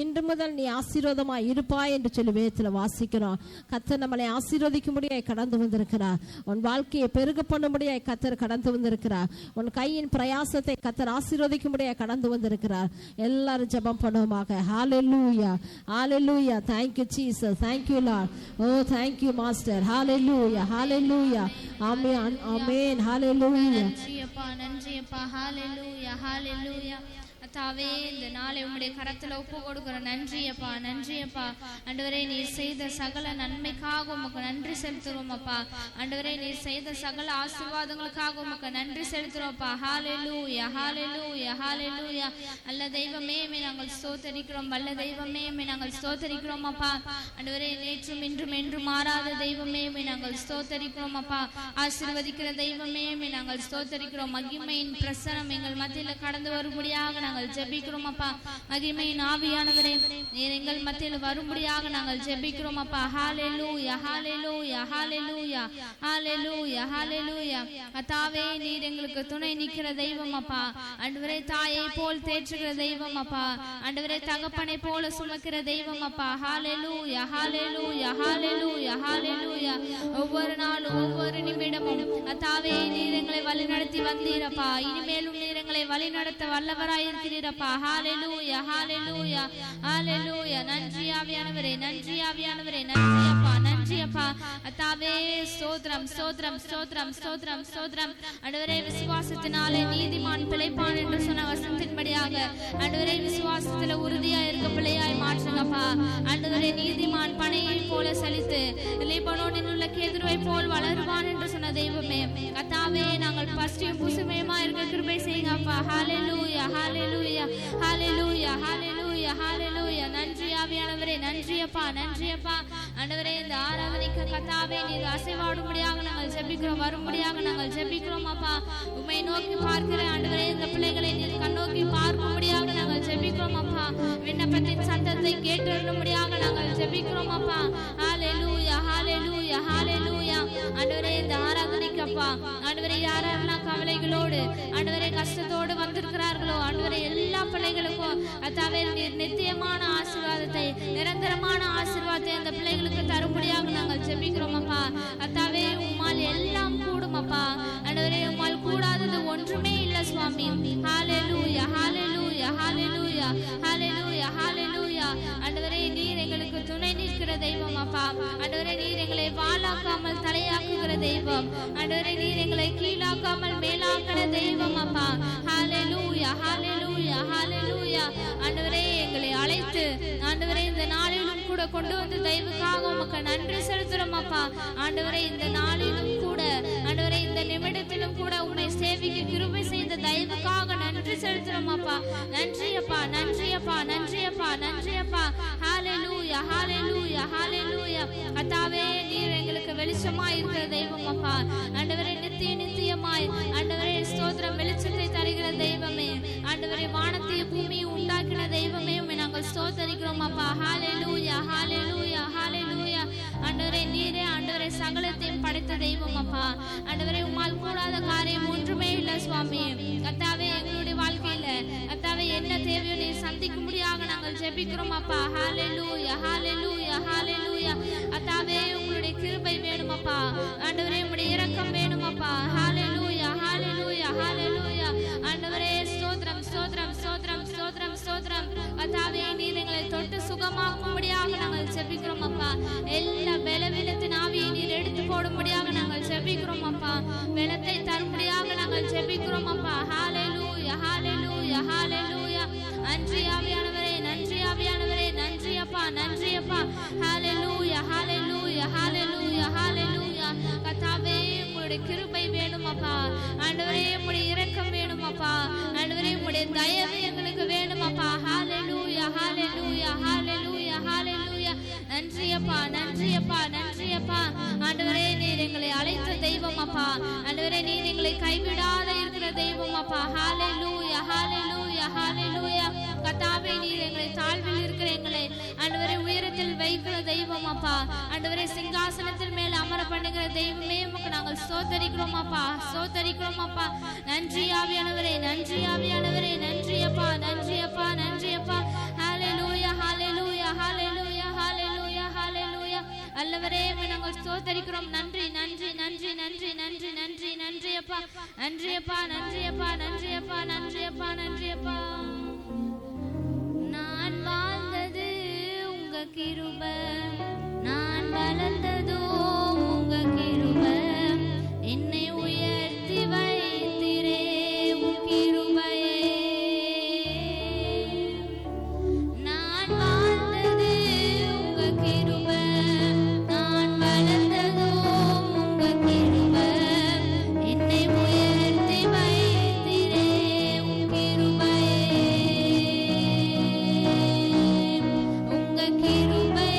இன்று முதல் நீ ஆசீர்வாதமாய் இருப்பாய் என்று சொல்லி வேதத்தில் வாசிக்கிறோம். கர்த்தர் நம்மளை ஆசீர்வதிக்கும்படியாய் கடந்து வந்திருக்கிறார். உன் வாழ்க்கையை பெருக பண்ணும்படியாய் கர்த்தர் கடந்து வந்திருக்கிறார். உன் கையின் பிரயாசத்தை கர்த்தர் ஆசீர்வதிக்கும்படியாய் கடந்து வந்திருக்கிறார். எல்லாரும் ஜெபம் பண்ணுவோமாக. ஹalleluya, hallelujah. Thank you Jesus, thank you Lord. Oh, thank you Master. Hallelujah, hallelujah. Amen, amen. Hallelujah. நன்றி அப்பா, நன்றி அப்பா. ஹalleluya, hallelujah. கர்த்தாவே, இந்த நாளை உம்முடைய கரத்துல ஒப்பு கொடுக்கிறோம். நன்றி அப்பா, நன்றி அப்பா. ஆண்டவரே, நீர் செய்த சகல நன்மைக்காக உமக்கு நன்றி செலுத்துறோம் அப்பா. ஆண்டவரே, நீர் செய்த சகல ஆசீர்வாதங்களுக்காக உமக்கு நன்றி செலுத்துறோம் அப்பா. ஹalleluya, hallelujah, hallelujah. அல்ல தெய்வமே நாங்கள் ஸ்தோத்திரிக்கிறோம். வல்ல தெய்வமே நாங்கள் ஸ்தோத்திரிக்கிறோம் அப்பா. ஆண்டவரே, நேற்றும் இன்றும் என்றும் மாறாத தெய்வமே நாங்கள் ஸ்தோத்திரிக்கிறோம் அப்பா. ஆசீர்வதிக்கிற தெய்வமே நாங்கள் ஸ்தோத்திரிக்கிறோம். மகிமையின் பிரசனம் எங்கள் மத்தியில் கடந்து வரும்படியாக நாங்கள் ஜெபிக்கிறோம் அப்பா. மகிமையின் ஆவியானவரே, நீர் எங்கள் மத்தியில் வரும்படியாக நாங்கள் ஜெபிக்கிறோம் அப்பா. ஹalleluya, hallelujah, hallelujah, hallelujah, hallelujah. கர்த்தாவே, நீர் எங்களுக்கு துணை நிற்கிற தெய்வம் அப்பா. ஆண்டவரே, தாயை போல் தேற்றுகிற தெய்வம் அப்பா. ஆண்டவரே, தகப்பனை போல சுமக்கிற தெய்வம் அப்பா. ஹalleluya, hallelujah, hallelujah, hallelujah. ஒவ்வொரு நாளும் ஒவ்வொரு நிமிடமும் கர்த்தாவே, நீர் எங்களை வழிநடத்தி வந்தீரப்பா. இனிமேலும் நீர் எங்களை வழிநடத்த வல்லவராய் இருக்கிறீரப்பா. ஹalleluya, hallelujah, hallelujah. நன்றி ஆவியானவரே, நன்றி ஆவியானவரே, நன்றி அப்பா, நன்றி அப்பா. கர்த்தாவே, ஸ்தோத்திரம், ஸ்தோத்திரம், ஸ்தோத்திரம், ஸ்தோத்திரம், ஸ்தோத்திரம். ஆண்டவரே, விசுவாசத்தினாலே நீதிமான் பிழைப்பான் என்று சொன்ன வசனத்தின்படியாக ஆண்டவரே, விசுவாசத்துல உறுதியா இருக்க பிள்ளையாய் மாற்றுங்கப்பா. ஆண்டவரே, நீதிமான் பனையை போல சலித்து லீபனோனில் உள்ள கேதுருவை போல் வளருவான் என்று சொன்ன தெய்வமே, கர்த்தாவே, நாங்கள் பஸ்டியும் புசுமையுமா இருக்க கிருபை செய்யுங்கப்பா. ஹalleluya, hallelujah, hallelujah, hallelujah, hallelujah. நன்றி ஆவியானவரே, நன்றி அப்பா, நன்றி அப்பா. ஆண்டவரே, இந்த ஆராதனைக்கு கர்த்தாவே, நீர் அசைவாடும்படியாக நாங்கள் ஜெபிக்கிறோம். வரும்படியாக நாங்கள் ஜெபிக்கிறோம் அப்பா. உம்மை நோக்கி பார்க்கிற ஆண்டவரே, இந்த பிள்ளைகளை நீர் கண்ணோக்கி பார்க்கும்படியாக நாங்கள் ஜெபிக்கிறோம் அப்பா. விண்ணப்பத்தின் சத்தத்தை கேட்டறியும்படியாக நாங்கள் ஜெபிக்கிறோம் அப்பா. ஹalleluya, hallelujah, hallelujah. ஆண்டவரே, இந்த ஆராதனைக்கு அப்பா, ஆண்டவரே, யாரெல்லாம் கவலைகளோடு ஆண்டவரே கஷ்டத்தோடு வந்திருக்கிறார்களோ ஆண்டவரே, எல்லா பிள்ளைகளுக்கும் கர்த்தாவே, நீர் நித்தியமான ஆசீர்வாதத்தை, நிரந்தரமான ஆசீர்வாதத்தை அந்த பிள்ளைகளுக்கு தரும்படியாக நாங்கள் ஜெபிக்கிறோம் அப்பா. கர்த்தாவே, உம்மால் எல்லாம் கூடும் அப்பா. ஆண்டவரே, உம்மால் கூடாதது ஒன்றுமே இல்லை சுவாமி. ஹalleluya, hallelujah, hallelujah, hallelujah, hallelujah. ஆண்டவரே, நீர் எங்களுக்கு துணை நிற்கிற தெய்வம் அப்பா. ஆண்டவரே, நீர் எங்களை வாளாக்காமல் தலையாக்குகிற தெய்வம். ஆண்டவரே, நீர் எங்களை கீழாக்காமல் மேலாக்கிற தெய்வம் அப்பா. ஹalleluya, hallelujah, hallelujah. ஆண்டவரே, எங்களை அழைத்து ஆண்டவரே, இந்த நாளிலும் கூட கொண்டு வந்த தெய்வத்துக்காக உமக்கு நன்றி செலுத்துறோம் அப்பா. ஆண்டவரே, இந்த நாளிலும் கூட ஆண்டவரே, இந்த நிமிடத்திலும் கூட உம்மை சேவிக்க கிருபை செய்த தெய்வத்துக்காக நன்றி செலுத்துறோம் அப்பா. நன்றி அப்பா, நன்றி அப்பா, நன்றி அப்பா, நன்றி அப்பா. ஹalleluya, hallelujah, hallelujah. கர்த்தாவே, நீர் எங்களுக்கு வெளிச்சமாய் இருக்கிற தெய்வம் அப்பா. ஆண்டவரே, நித்தியமாய் ஆண்டவரே, ஸ்தோத்திரம், வெளிச்சத்தை தருகிற தெய்வமே. ஆண்டவரே, வானத்தையும் பூமியை உண்டாக்கின தெய்வமே, நாங்கள் ஸ்தோத்திரிக்கிறோம் அப்பா. ஹalleluya, hallelujah, hallelujah. ஆண்டவரே, நீரே ஆண்டவரே சகலத்தையும் படைத்த தெய்வம் அப்பா. ஆண்டவரே, உம்மால் கூடாத காரியம் ஒன்றுமே இல்லை சுவாமி. கர்த்தாவே, எங்களுடைய வாழ்க்கையில கர்த்தாவே, என்ன தேவையோ நீர் சந்திக்கும்படியாக நாங்கள் ஜெபிக்கிறோம் அப்பா. ஹalleluya, hallelujah, hallelujah. கர்த்தாவே, உங்களுடைய கிருபை வேணும் அப்பா. ஆண்டவரே, உம்முடைய இரக்கம் வேணும் அப்பா. ஹalleluya, hallelujah, hallelujah. ஆண்டவரே, ஸ்தோத்திரம், ஸ்தோத்திரம், ஸ்தோத்திரம், ஸ்தோத்திரம், ஸ்தோத்திரம். கர்த்தாவே, நீர் எங்களை தொட்டு சுகமாக்கும்படியாக நாங்கள் ஜெபிக்கிறோம் அப்பா. எல்லா பலவீனத்தின் ஆவியை நீர் எடுத்து போடும்படியாக நாங்கள் ஜெபிக்கிறோம் அப்பா. பலத்தை தரும்படியாக நாங்கள் ஜெபிக்கிறோம் அப்பா. ஹalleluya, hallelujah, hallelujah. நன்றி ஆவியானவரே, நன்றி ஆவியானவரே, நன்றி அப்பா, நன்றி அப்பா. ஹalleluya, hallelujah, hallelujah, hallelujah. கர்த்தாவே, உம்முடைய கிருபை வேணும் அப்பா. ஆண்டவரே, உம்முடைய இரக்கம் வேணும் அப்பா. ஆண்டவரே, உம்முடைய தயவு எங்களுக்கு வேணும் அப்பா. ஹalleluya, hallelujah, hallelujah, hallelujah. நன்றி அப்பா, நன்றி அப்பா, நன்றி அப்பா. ஆண்டவரே, நீர் எங்களை அழைத்த தெய்வம் அப்பா. ஆண்டவரே, நீர் எங்களை கைவிடாத இருக்கிற தெய்வம் அப்பா. ஹalleluya, hallelujah, hallelujah. கர்த்தாவே, நீர் எங்களை தாழ்வில் இருக்கிற எங்களை ஆண்டவரே உயரத்தில் வைக்கிற தெய்வம் அப்பா. ஆண்டவரே, சிங்காசனத்தின் மேல் அமர பண்ணுகிற தெய்வமே, உமக்கு நாங்கள் ஸ்தோத்திரிக்கிறோம் அப்பா, ஸ்தோத்திரிக்கிறோம் அப்பா. நன்றி ஆவியானவரே, நன்றி ஆவியானவரே, நன்றி அப்பா, நன்றி அப்பா, நன்றி அப்பா. ஹalleluya, ஸ்தோத்தரிக்கிறோம். நன்றி நன்றி நன்றி நன்றி நன்றி நன்றி நன்றி அப்பா, நன்றி அப்பா, நன்றி அப்பா, நன்றி அப்பா, நன்றி அப்பா, நன்றி அப்பா. நான் வாழ்ந்தது உங்க கிருபை, நான் வளர்ந்ததோ உங்க கிருபை, என்னை உயர்த்தி வைத்திரே உன் கிருபையே. நான் வாழ்ந்தது உங்க கிருபை, நான் வளர்ந்ததோ உங்க கிருபை, என்னை உயர்த்தி வைத்திரே உன் கிருபையே. உங்க கிருபை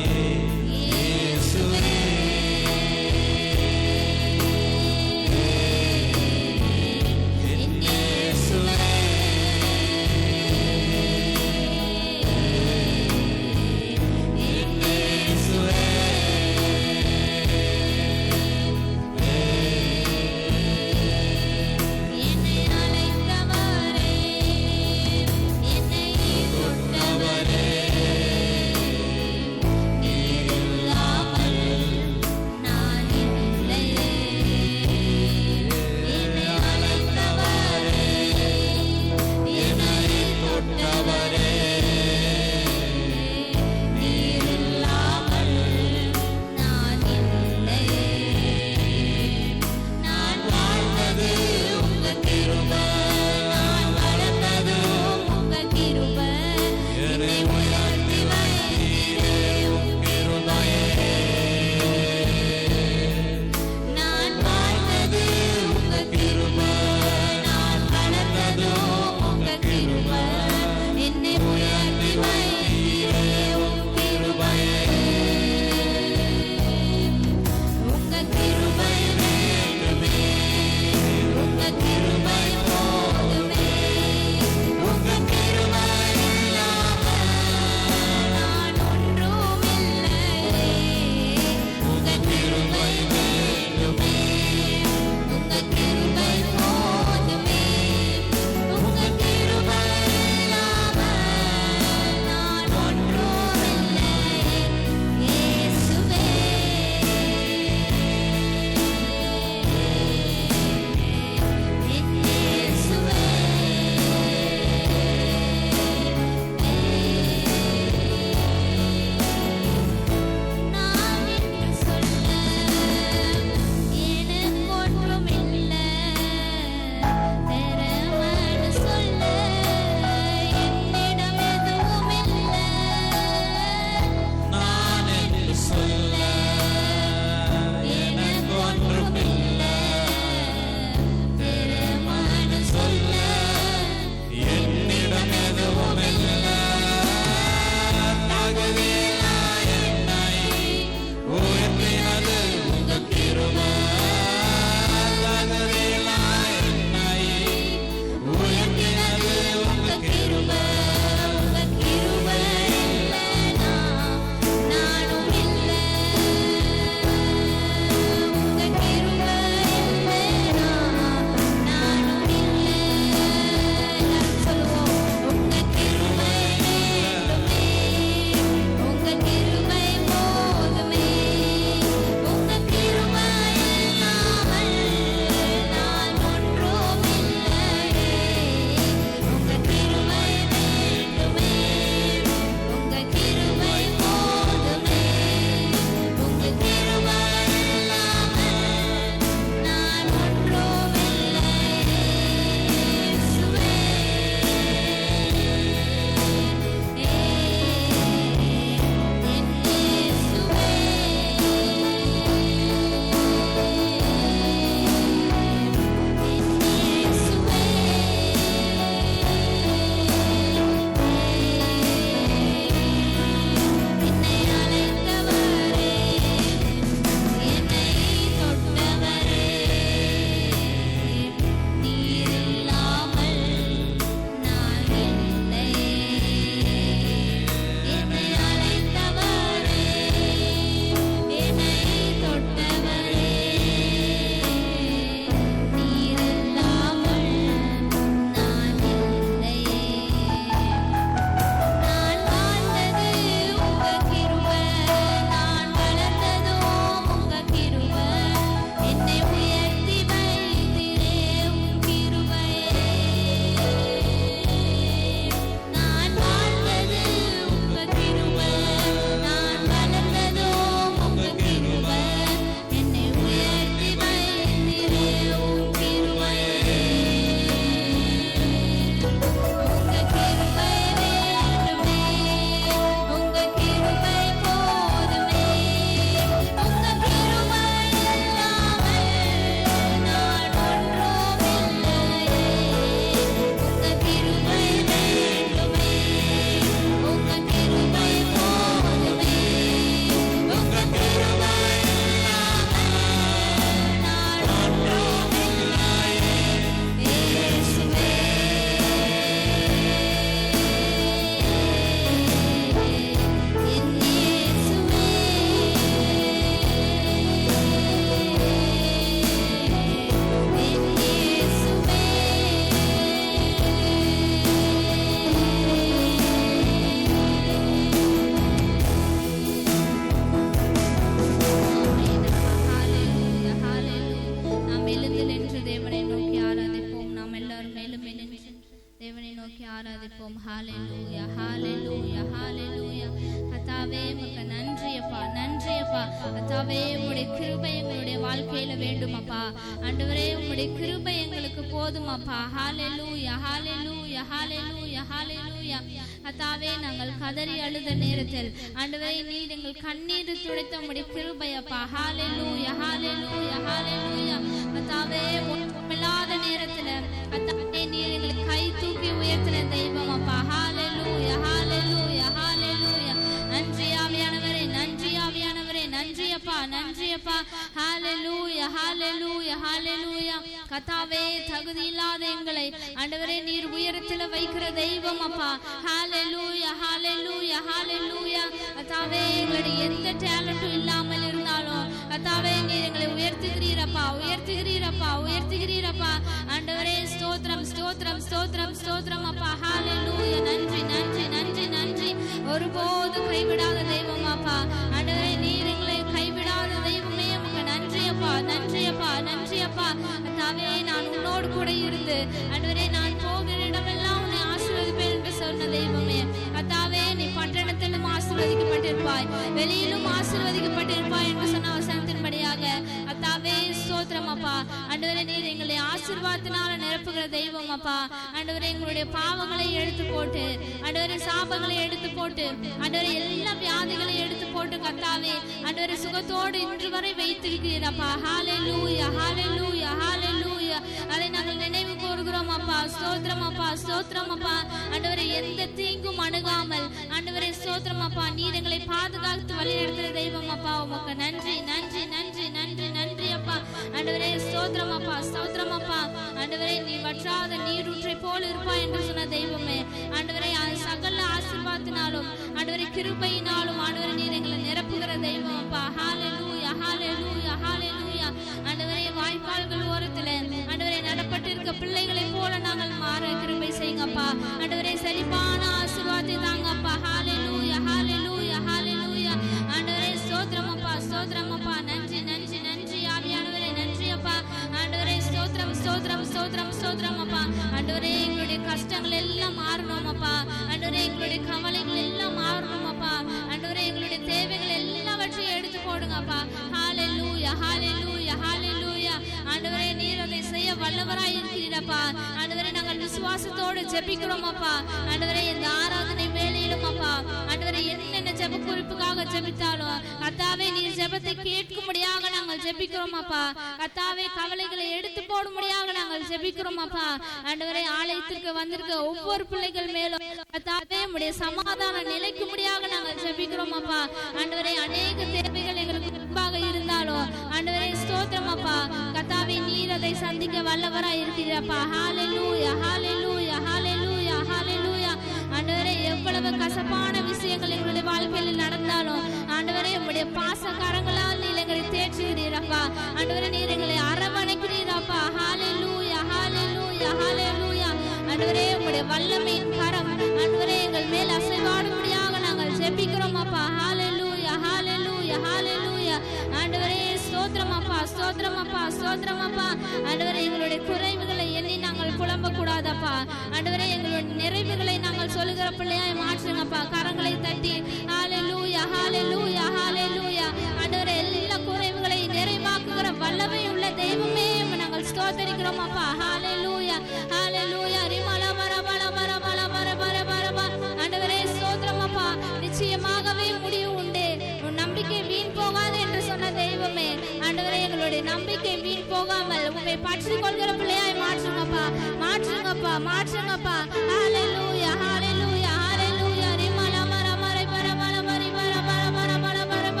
கர்த்தாவே உமக்கு நன்றி அப்பா, நன்றி அப்பா. கர்த்தாவே உம்முடைய கிருபை எங்களுடைய வாழ்க்கையில வேண்டும் அப்பா. ஆண்டவரே உம்முடைய கிருபை எங்களுக்கு போதும் அப்பா. ஹல்லேலூயா, ஹல்லேலூயா, ஹல்லேலூயா, ஹல்லேலூயா. கர்த்தாவே நாங்கள் கதறி அழுத நேரத்தில் ஆண்டவரே நீர் எங்கள் கண்ணீர் துடைத்த உம்முடைய கிருபை அப்பா. ஹல்லேலூயா, ஹல்லேலூயா, ஹல்லேலூயா. கர்த்தாவே ஒன்றுமில்லாத நேரத்துல கர்த்தாவே நீர் எங்களை கை தூக்கி உயர்த்தின தெய்வம் அப்பா. ஹல்லேலூயா, ஹல்லேலூயா, ஹல்லேலூயா. நன்றி ஆவியானவரே, நன்றி ஆவியானவரே, நன்றி அப்பா, நன்றி அப்பா. ஹல்லேலூயா, ஹல்லேலூயா, ஹல்லேலூயா. கர்த்தாவே தகுதி இல்லாத எங்களை ஆண்டவரே நீர் உயரத்துல வைக்கிற தெய்வம் அப்பா. ஹல்லேலூயா, ஹல்லேலூயா, ஹல்லேலூயா. கர்த்தாவே எங்களுடைய எந்த டேலண்டும் இல்லாமல் இருந்தாலும் கர்த்தாவே நீர் எங்களை உயர்த்துகிறீரப்பா, உயர்த்துகிறீரப்பா, உயர்த்துகிறீரப்பா. ஆண்டவரே ஸ்தோத்திரம், ஸ்தோத்திரம், ஸ்தோத்திரம், ஸ்தோத்திரம் அப்பா. ஹல்லேலூயா. நன்றி, நன்றி, நன்றி, நன்றி. ஒருபோது கைவிடாத தெய்வம் அப்பா. ஆண்டவரே நீர் எங்களை கைவிடாத தெய்வமே உமக்கு நன்றி அப்பா, நன்றி அப்பா, நன்றி அப்பா. கர்த்தாவே நான் உன்னோடு கூட இருந்து ஆண்டவரே நான் போகிற இடமெல்லாம் உன்னை ஆசீர்வதிப்பேன் என்று சொன்ன தெய்வமே. கர்த்தாவே நீ பட்டணத்திலும் ஆசீர்வதிக்கப்பட்டிருப்பாய், வெளியிலும் ஆசீர்வதிக்கப்பட்டிருப்பாய் என்று சொன்ன வசனத்தின்படியாக கர்த்தாவே ஸ்தோத்திரம் அப்பா. ஆண்டவரே நீர் எங்களை ஆசீர்வாதத்தினால நிரப்புகிற தெய்வம் அப்பா. ஆண்டவரே எங்களுடைய பாவங்களை எடுத்து போட்டு ஆண்டவரே சாபங்களை எடுத்து போட்டு ஆண்டவரே எல்லா வியாதிகளையும் எடுத்து போட்டு கர்த்தாவே ஆண்டவரே சுகத்தோடு இன்று வரை வைத்திருக்கிறீரப்பா. ஹல்லேலூயா, ஹல்லேலூயா, ஹல்லேலூயா. அதை நாங்கள் நினைவு கூறுகிறோம் அப்பா. ஸ்தோத்திரம் அப்பா, ஸ்தோத்திரம் அப்பா. ஆண்டவரே எந்த தீங்கும் அணுகாமல் ஆண்டவரே ஸ்தோத்திரம் அப்பா நீர் எங்களை பாதுகாத்து வழி நடத்துகிற தெய்வம் அப்பா. உமக்கு நன்றி, நன்றி, நன்றி, நன்றி, நன்றி அப்பா. ஆண்டவரே ஸ்தோத்திரம் அப்பா, ஸ்தோத்திரம் அப்பா. ஆண்டவரே நீ வற்றாத நீரூற்றை போல் இருப்பாய் என்று சொன்ன தெய்வமே. ஆண்டவரே சகல ஆசீர்வாதத்தினாலும் ஆண்டவரே கிருபையினாலும் ஆண்டவரே நீர் எங்களை நிரப்புகிற தெய்வம் அப்பா. ஹல்லேலூயா, ஹல்லேலூயா, ஹல்லேலூயா. ஆண்டவரே வாய்க்கால்கள் ஓரத்துல ஆண்டவரே நடப்பட்டிருக்க பிள்ளைகளை போல நாங்கள் மாற கிருபை செய்யுங்கப்பா. ஆண்டவரே செழிப்பான ஆசீர்வாதத்தை தாங்கப்பா. ஹல்லேலூயா, ஹல்லேலூயா, ஹல்லேலூயா. ஆண்டவரே ஸ்தோத்திரம் அப்பா, ஸ்தோத்திரம் அப்பா. நன்றி, நன்றி, நன்றி ஆவியானவரே, நன்றி அப்பா. ஆண்டவரே ஸ்தோத்திரம், ஸ்தோத்திரம், ஸ்தோத்திரம், ஸ்தோத்திரம் அப்பா. ஆண்டவரே எங்களுடைய கஷ்டங்கள் எல்லாம் மாறணும் அப்பா. ஆண்டவரே எங்களுடைய கவலைகள் எல்லாம் மாறணும் அப்பா. ஆண்டவரே எங்களுடைய தேவைகள் எல்லாவற்றையும் எடுத்து போடுங்கப்பா. ஹல்லேலூயா, ஹல்லேலூயா, ஹல்லேலூயா. ஆண்டவரே நீர் அதை செய்ய வல்லவராய் இருக்கிறீரப்பா. ஆண்டவரே நாங்கள் விசுவாசத்தோடு ஜெபிக்கிறோம் அப்பா. ஆண்டவரே இந்த ஆராதனை வேளையிலும் அப்பா ஆண்டவரே என்னென்ன ஜெப குறிப்புக்காக ஜெபித்தாலும் கர்த்தாவே நீர் ஜெபத்தை கேட்கும்படியாக நாங்கள் ஜெபிக்கிறோம் அப்பா. கர்த்தாவே கவலைகளை எடுத்து போடும்படியாக நாங்கள் ஜெபிக்கிறோம் அப்பா. ஆண்டவரே ஆலயத்திற்கு வந்திருக்க ஒவ்வொரு பிள்ளைகள் மேலும் கர்த்தாவே உம்முடைய சமாதானம் நிலைக்கும்படியாக நாங்கள் ஜெபிக்கிறோம் அப்பா. ஆண்டவரே அநேக தேவைகள் எங்களுக்கு முன்பாக இருந்தாலும் ஆண்டவரே ஸ்தோத்திரம் அப்பா. கர்த்தாவே நீர் அதை சந்திக்க வல்லவராய் இருக்கிறீரப்பா. ஹல்லேலூயா, ஹல்லேலூயா, ஹல்லேலூயா, ஹல்லேலூயா. ஆண்டவரே எவ்வளவு கசப்பான விஷயங்கள் எங்களுடைய வாழ்க்கையில் நடந்தாலும் ஆண்டவரே உம்முடைய பாசக்கரங்களால் நீர் எங்களை தேற்றுகிறீரப்பா. ஆண்டவரே நீர் எங்களை அரவணைக்கிறீரப்பா. ஹல்லேலூயா, ஹல்லேலூயா, ஹல்லேலூயா. ஆண்டவரே உம்முடைய வல்லமையின் கரம் ஆண்டவரே எங்கள் மேல் அசைவாடும்படியாக நாங்கள் ஜெபிக்கிறோம் அப்பா. ஹல்லேலூயா, ஹல்லேலூயா, ஹல்லேலூயா. ஆண்டவரே ஸ்தோத்திரம் அப்பா, ஸ்தோத்திரம் அப்பா, ஸ்தோத்திரம் அப்பா. ஆண்டவரே எங்களுடைய குறைவுகளை எண்ணி நாங்கள் புலம்ப கூடாதப்பா. ஆண்டவரே எங்களுடைய நிறைவுகளை நாங்கள் சொல்லுகிற பிள்ளையாய் மாற்றுங்கப்பா. கரங்களை தட்டி ஹல்லேலூயா, ஹல்லேலூயா, ஹல்லேலூயா. ஆண்டவரே எல்லா குறைவுகளை நிறைவாக்குகிற வல்லமை உள்ள தெய்வமே நாங்கள் ஸ்தோத்திரிக்கிறோம் அப்பா. ஹல்லேலூயா, ஹல்லேலூயா. ரிமலா மரபல மரபல மரபர மரபா. ஆண்டவரே ஸ்தோத்திரம் அப்பா. நிச்சயமாகவே முடிவு உண்டு, உன் நம்பிக்கை வீண் போகாது என்று சொன்ன தெய்வமே. ஆண்டவரே எங்களுடைய நம்பிக்கை வீண் போகாமல் உங்களை பற்றி கொள்கிற பிள்ளையாய் மாற்றுங்கப்பா, மாற்றுங்கப்பா, மாற்றுங்கப்பா. ஹல்லேலூயா, ஹல்லேலூயா, ஹல்லேலூயா. ரிமலா மரமரை பரமர மரி பரமர மரமர மரம.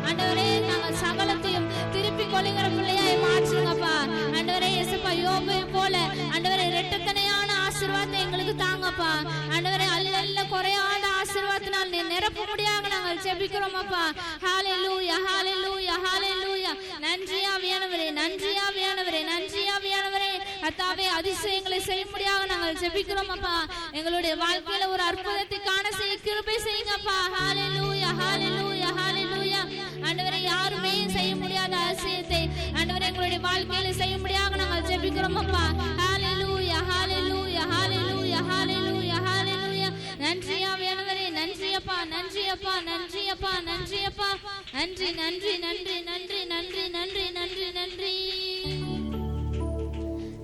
ஆண்டவரே நாங்கள் சகலத்தையும் திருப்பி கொள்ளுகிற பிள்ளையாய் மாற்றுங்கப்பா. ஆண்டவரே இயேசுப்பா யோபை போல ஆண்டவரே இரட்டத்தனையான ஆசீர்வாதத்தை எங்களுக்கு தாங்கப்பா. ஆண்டவரே அல்லல்ல குறையாத ஆசீர்வாதத்தினால் நீ நிரப்ப முடியாத நாங்கள் ஜெபிக்கிறோம் அப்பா. ஹல்லேலூயா, ஹல்லேலூயா, ஹல்லேலூயா. நன்றி ஆவியானவரே, நன்றி ஆவியானவரே, நன்றி ஆவியானவரே. கர்த்தாவே அதிசயங்களை செய்ய முடியாத நாங்கள் ஜெபிக்கிறோம் அப்பா. எங்களுடைய வாழ்க்கையில ஒரு அற்புதத்தை காண செய்ய கிருபை செய்யுங்கப்பா. ஹல்லேலூயா, ஹல்லேலூயா, ஹல்லேலூயா. ஆண்டவரே யாருமே செய்ய முடியாத அதிசயத்தை ஆண்டவரே எங்களுடைய வாழ்க்கையில செய்ய முடியாத நாங்கள் ஜெபிக்கிறோம் அப்பா. ஹல்லேலூயா, ஹல்லேலூயா, ஹல்லேலூயா, ஹல்லேலூயா, ஹல்லேலூயா. நன்றி ஆவியானவரே, நன்றி அப்பா, நன்றி அப்பா. அப்பா, நன்றி அப்பா, நன்றி அப்பா, நன்றி நன்றி நன்றி நன்றி நன்றி நன்றி நன்றி நன்றி.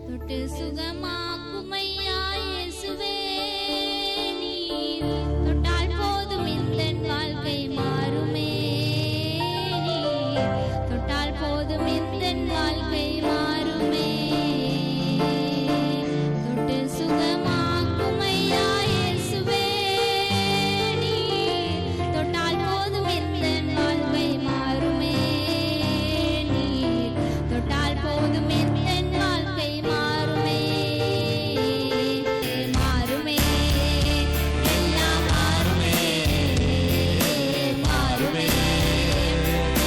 தொட்டு சுகமாக்குமையா இயேசுவே, நீர் தொட்டால் போதும் எந்தன் வாழ்க்கை மாறுமே, நீர் தொட்டால் போதும் எந்தன் வாழ்க்கை மாறுமே. தொட்டு சுகமாக்குமையா இயேசுவே, நீர் தொட்டால் போதும் எந்தன் வாழ்க்கை மாறுமே, நீர் தொட்டால் போதும் எந்தன் வாழ்க்கை மாறுமே. மாறுமே, எல்லாம் மாறுமே, மாறுமே,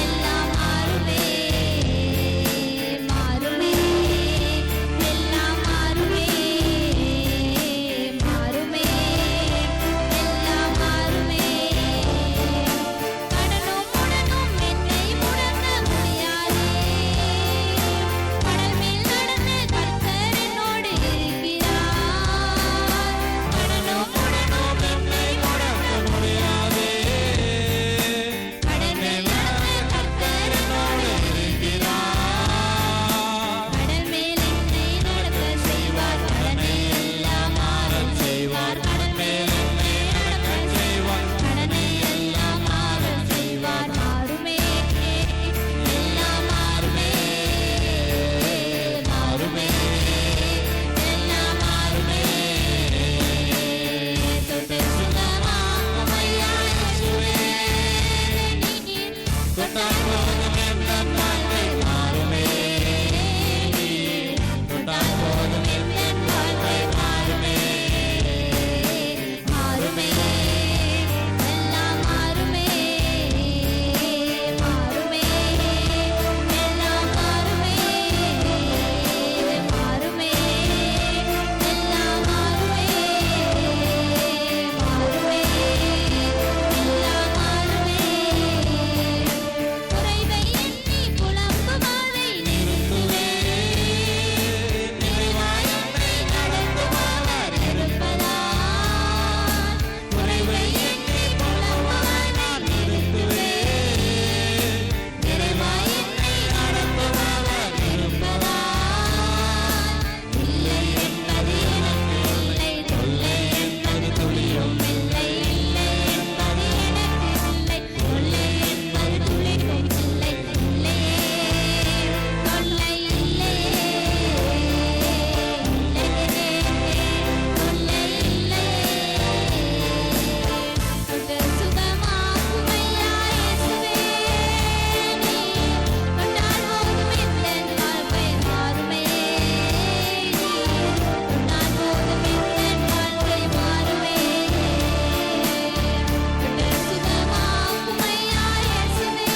எல்லாம் மாறுமே, மாறுமே, எல்லாம் மாறுமே, மாறுமே, எல்லாம் மாறுமே. கடலும் முடனும் என்னை முடக்க முடியாதே, கடல் மேல் நடந்து கர்த்தர் என்னோடு இருக்கிறார். கடலும் முடனும் என்னை முடக்க முடியாதே, கடல் மேல் நடந்து கர்த்தர் என்னோடு இருக்கிறார். கடல் மேல் என்னை நடக்க செய்வார், கடனை எல்லாம் மாறச் செய்வார். கடல் மேல் என்னை நடக்க செய்வார், கடனை எல்லாம் மாறச் செய்வார். மாறுமே, எல்லாம் மாறுமே, மாறுமே, எல்லாம் மாறுமே. தொட்டு சுகமாக்குமையா இயேசுவே, நீர் தொட்டால் போதும் எந்தன் வாழ்க்கை மாறுமே, நீர் தொட்டால் போதும் எந்தன் வாழ்க்கை மாறுமே, மாறுமே, எல்லாம் மாறுமே, மாறுமே, எல்லாம் மாறுமே, மாறுமே, எல்லாம் மாறுமே, மாறுமே, எல்லாம் மாறுமே. குறைவை எண்ணி புலம்புவதை நிறுத்துவேன், நிறைவாய் என்னை நடத்துபவர் இருப்பதால். குறைவை எண்ணி புலம்புவதை நிறுத்துவேன், நிறைவாய் என்னை நடத்துபவர் இருப்பதால். இல்லை என்பது எனக்கு இல்லை, தொல்லை என்பது துளியும் இல்லை, இல்லை என்பது எனக்கு இல்லை, தொல்லை என்பது துளியும் இல்லை, இல்லையே, தொல்லை இல்லையே, தொல்லை இல்லையே. தொட்டு சுகமாக்குமையா இயேசுவே, நீர் தொட்டால் போதும் எந்தன் வாழ்க்கை மாறுமே, நீர் தொட்டால் போதும் எந்தன் வாழ்க்கை மாறுமே. தொட்டு சுகமாக்குமையா இயேசுவே,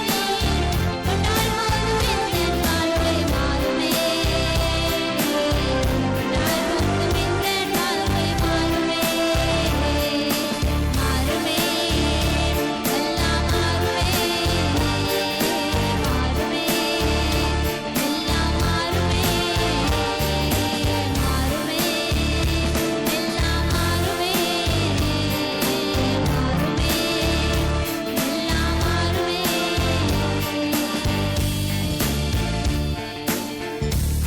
நீர் தொட்டால் போதும் எந்தன் வாழ்க்கை மாறுமே, நீர் தொட்டால் போதும் எந்தன் வாழ்க்கை மாறுமே, மாறுமே, எல்லாம் மாறுமே, மாறுமே, எல்லாம் மாறுமே, மாறுமே, எல்லாம் மாறுமே, மாறுமே, எல்லாம் மாறுமே.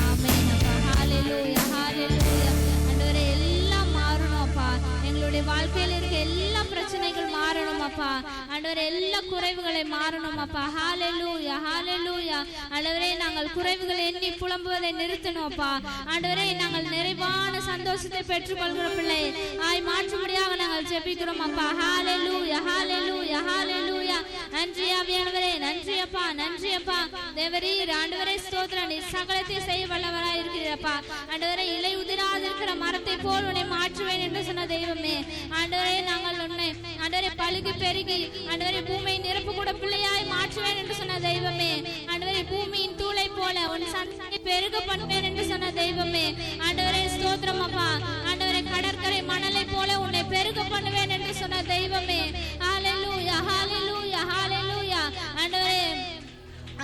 ஆமென் அப்பா, ஹalleluya, ஹalleluya. ஆண்டவரே, எல்லாம் மாறணும் அப்பா, எங்களுடைய வாழ்க்கையில் இருக்க எல்லா பிரச்சனைகள் மாறணும் அப்பா, ஆண்டவரே, எல்லா குறைவுகளை மாறணும் அப்பா, ஹalleluya, ஹalleluya. ஆண்டவரே, நாங்கள் குறைவுகளை எண்ணி புலம்புவதை நிறுத்தணும் அப்பா, ஆண்டவரே, நாங்கள் நிறைவான சந்தோஷத்தை பெற்றுக்கொள்கிற பிள்ளை ஆய் மாற்றும்படியாக நாங்கள் ஜெபிக்கிறோம் அப்பா, ஹalleluya, ஹalleluya, ஹalleluya. நன்றி ஆவியானவரே, நன்றி அப்பா, நன்றி அப்பா. தேவரீர் ஆண்டவரே ஸ்தோத்திரம், நீர் சகலத்தை செய்ய வல்லவராய் இருக்கிறீரப்பா. ஆண்டவரே, இலை உதிராதிருக்கிற மரத்தை போல் உன்னை மாற்றுவேன் என்று சொன்ன தெய்வமே, ஆண்டவரே, நாங்கள் உன்னை ஆண்டவரே பழுகி பெருகி ஆண்டவரே பூமியை நிரப்பு கூட பிள்ளையாய் மாற்றுவேன் என்று சொன்ன தெய்வமே, ஆண்டவரே பூமியின் தூளை போல உன் சந்ததியை பெருக பண்ணுவேன் என்று சொன்ன தெய்வமே, ஆண்டவரே ஸ்தோத்திரம் அப்பா. ஆண்டவரே, கடற்கரை மணலை போல உன்னை பெருக பண்ணுவேன் என்று சொன்ன தெய்வமே, ஹalleluya, ஹalleluya, ஹalleluya. ஆண்டவரே,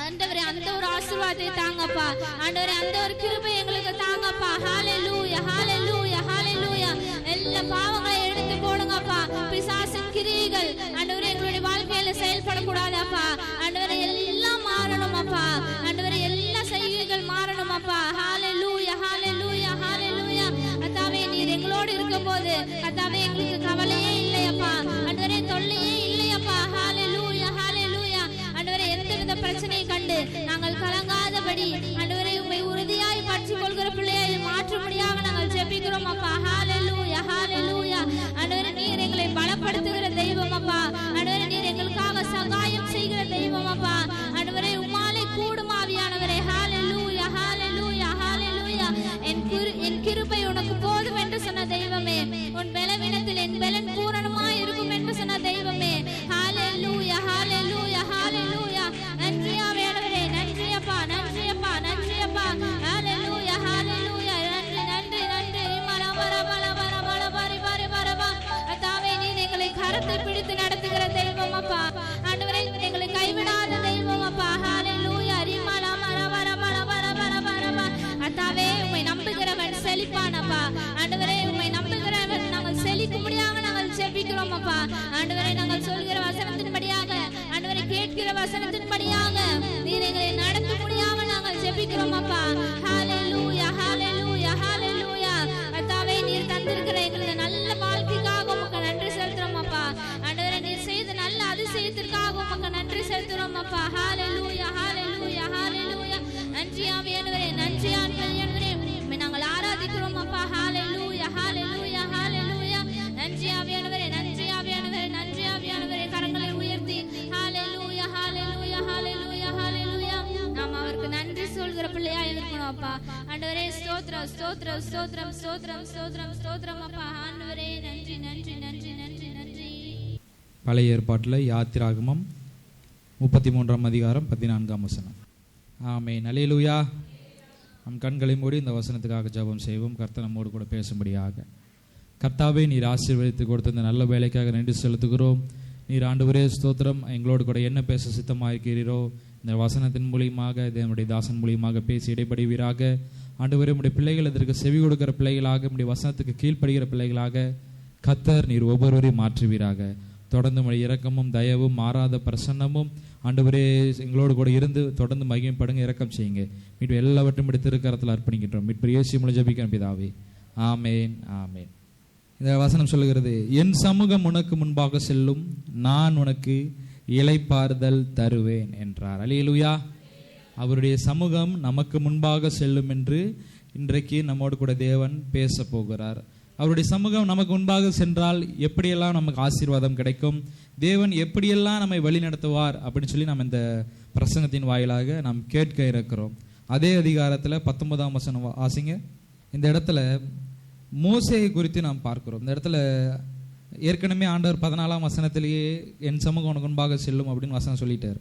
ஆண்டவரே, அந்த ஒரு ஆசீர்வாதத்தை தாங்கப்பா, ஆண்டவரே, அந்த ஒரு கிருபை எங்களுக்கு தாங்கப்பா, ஹalleluya, ஹalleluya, ஹalleluya. எல்லா பாவங்களை எடுத்து போடுங்கப்பா, பிசாசின் கிரியைகள் ஆண்டவரே எங்களுடைய வாழ்க்கையில செயல்படக்கூடாது அப்பா. ஆண்டவரே எல்லாம் மாறணும் அப்பா. ஆண்டவரே எல்லா செய்கைகள் மாறணும் அப்பா. ஹalleluya ஹalleluya ஹalleluya. கர்த்தாவே நீர் எங்களோடு இருக்கும்போது கர்த்தாவே எங்களுக்கு கவலையே இல்லையப்பா. ஆண்டவரே தொல்லையே இல்லையப்பா. ஹalleluya ஹalleluya. ஆண்டவரே எந்தவித பிரச்சனையை கண்டு நாங்கள் கலங்காதபடி ஆண்டவரே உம்மை உறுதியாய் பற்றிக் கொள்கிற பிள்ளையை மாற்றும்படியாக நாங்கள் ஜெபிக்கிறோம் அப்பா. ஹalleluya ஹalleluya. ஆண்டவரே நீர் எங்களை பலப்படுத்துகிற தெய்வம் அப்பா. ஆண்டவரே நீர் எங்களுக்காக சகாயம் செய்கிற தெய்வம் அப்பா. ஆண்டவரே உம்மாலே கூடும் ஆவியானவரே. ஹalleluya ஹalleluya ஹalleluya. என் கிருபை உனக்கு போதும் என்று சொன்ன தெய்வமே, உன் பலவீனத்தில் என் பலன் பூரணமாய் இருக்கும் என்று சொன்ன தெய்வமே. ஹalleluya ஹalleluya ஹalleluya. நன்றி ஆவியானவரே, நன்றி அப்பா, நன்றி அப்பா, நன்றி அப்பா. ஹalleluya ஹalleluya. நன்றி நன்றி நன்றி. கர்த்தாவே நீர் எங்களை கரத்தை பிடித்து நடத்துகிற தெய்வம் அப்பா. ஆண்டவரே எங்களை கைவிடாத தெய்வம் அப்பா. ஹalleluya. கர்த்தாவே உம்மை நம்புகிறவன் செழிப்பான் அப்பா. ஆண்டவரே உம்மை நம்புகிறவன் நாங்கள் செழிக்கும்படியாக நாங்கள் ஜெபிக்கிறோம் அப்பா. ஆண்டவரே நாங்கள் சொல்கிற வசனத்தின்படியாக ஆண்டவரை கேட்கிற வசனத்தின்படியாக நீர் எங்களை நடத்தும்படியாக நாங்கள் ஜெபிக்கிறோம் அப்பா. ஹalleluya ஹalleluya ஹalleluya. கர்த்தாவே நீர் தந்திருக்கிற எங்களுடைய நல்ல வாழ்க்கைக்காக உமக்கு நன்றி செலுத்துறோம் அப்பா. ஆண்டவரே நீர் செய்த நல்ல அதிசயத்திற்காக உமக்கு நன்றி செலுத்துறோம் அப்பா. ஹalleluya ஹalleluya ஹalleluya. நன்றி ஆவியானவரே, நன்றி ஆவியானவரே, உம்மை நாங்கள் ஆராதிக்கிறோம் அப்பா. ஹalleluya ஹalleluya ஹalleluya. நன்றி ஆவியானவரே, நன்றி ஆவியானவரே, நன்றி ஆவியானவரே. கரங்களை உயர்த்தி ஹalleluya ஹalleluya ஹalleluya ஹalleluya. நாம் அவருக்கு நன்றி சொல்கிற பிள்ளையா இருக்கணும் அப்பா. ஆண்டவரே ஸ்தோத்திரம் ஸ்தோத்திரம் ஸ்தோத்திரம் ஸ்தோத்திரம் ஸ்தோத்திரம் ஸ்தோத்திரம் அப்பா. ஆண்டவரே நன்றி நன்றி நன்றி நன்றி நன்றி. பழைய ஏற்பாட்டில் யாத்திராகமம் 33ஆம் அதிகாரம் 14ஆம் வசனம். ஆமென். அல்லேலூயா. நம் கண்களை மூடி இந்த வசனத்துக்காக ஜெபம் செய்வோம். கர்த்தர் நம்மோடு கூட பேசும்படியாக. கர்த்தாவே நீர் ஆசீர்வதித்து கொடுத்த இந்த நல்ல வேலைக்காக நன்றி செலுத்துகிறோம். நீர் ஆண்டவரே ஸ்தோத்திரம், எங்களோடு கூட என்ன பேச சித்தமாக இருக்கிறீரோ இந்த வசனத்தின் மூலியமாக என்னுடைய தாசன் மூலியமாக பேசி இடைப்படுவீராக. ஆண்டவரே உம்முடைய பிள்ளைகள் இதற்கு செவி கொடுக்கிற பிள்ளைகளாக, உம்முடைய வசனத்துக்கு கீழ்ப்படுகிற பிள்ளைகளாக கர்த்தர் நீர் ஒவ்வொருவரையும் மாற்றுவீராக. தொடர்ந்து உம்முடைய இரக்கமும் தயவும் மாறாத பிரசன்னமும் ஆண்டவரே எங்களோடு கூட இருந்து தொடர்ந்து மகிமைப்படுங்க, இரக்கம் செய்யுங்க. மீட்பு எல்லாவற்றும் இப்படி திருக்கரத்தில் அர்ப்பணிக்கின்றோம். மீட்பு இயேசு மூலம் ஜெபிக்கிறோம் பிதாவே. ஆமேன் ஆமேன். இந்த வசனம் சொல்லுகிறது, என் சமூகம் உனக்கு முன்பாக செல்லும், நான் உனக்கு இளைப்பாறுதல் தருவேன் என்றார். அல்லேலூயா. அவருடைய சமூகம் நமக்கு முன்பாக செல்லும் என்று இன்றைக்கு நம்மோடு கூட தேவன் பேச போகிறார். அவருடைய சமூகம் நமக்கு முன்பாக சென்றால் எப்படியெல்லாம் நமக்கு ஆசீர்வாதம் கிடைக்கும், தேவன் எப்படியெல்லாம் நம்மை வழி நடத்துவார் அப்படின்னு சொல்லி நம்ம இந்த பிரசங்கத்தின் வாயிலாக நாம் கேட்க இருக்கிறோம். அதே அதிகாரத்தில் 19ஆம் வசனம் வாசிங்க. இந்த இடத்துல மோசேயை குறித்து நாம் பார்க்கிறோம். இந்த இடத்துல ஏற்கனவே ஆண்டவர் 14ஆம் வசனத்திலேயே என் சமூகம் உனக்கு முன்பாக செல்லும் அப்படின்னு வசனம் சொல்லிட்டார்.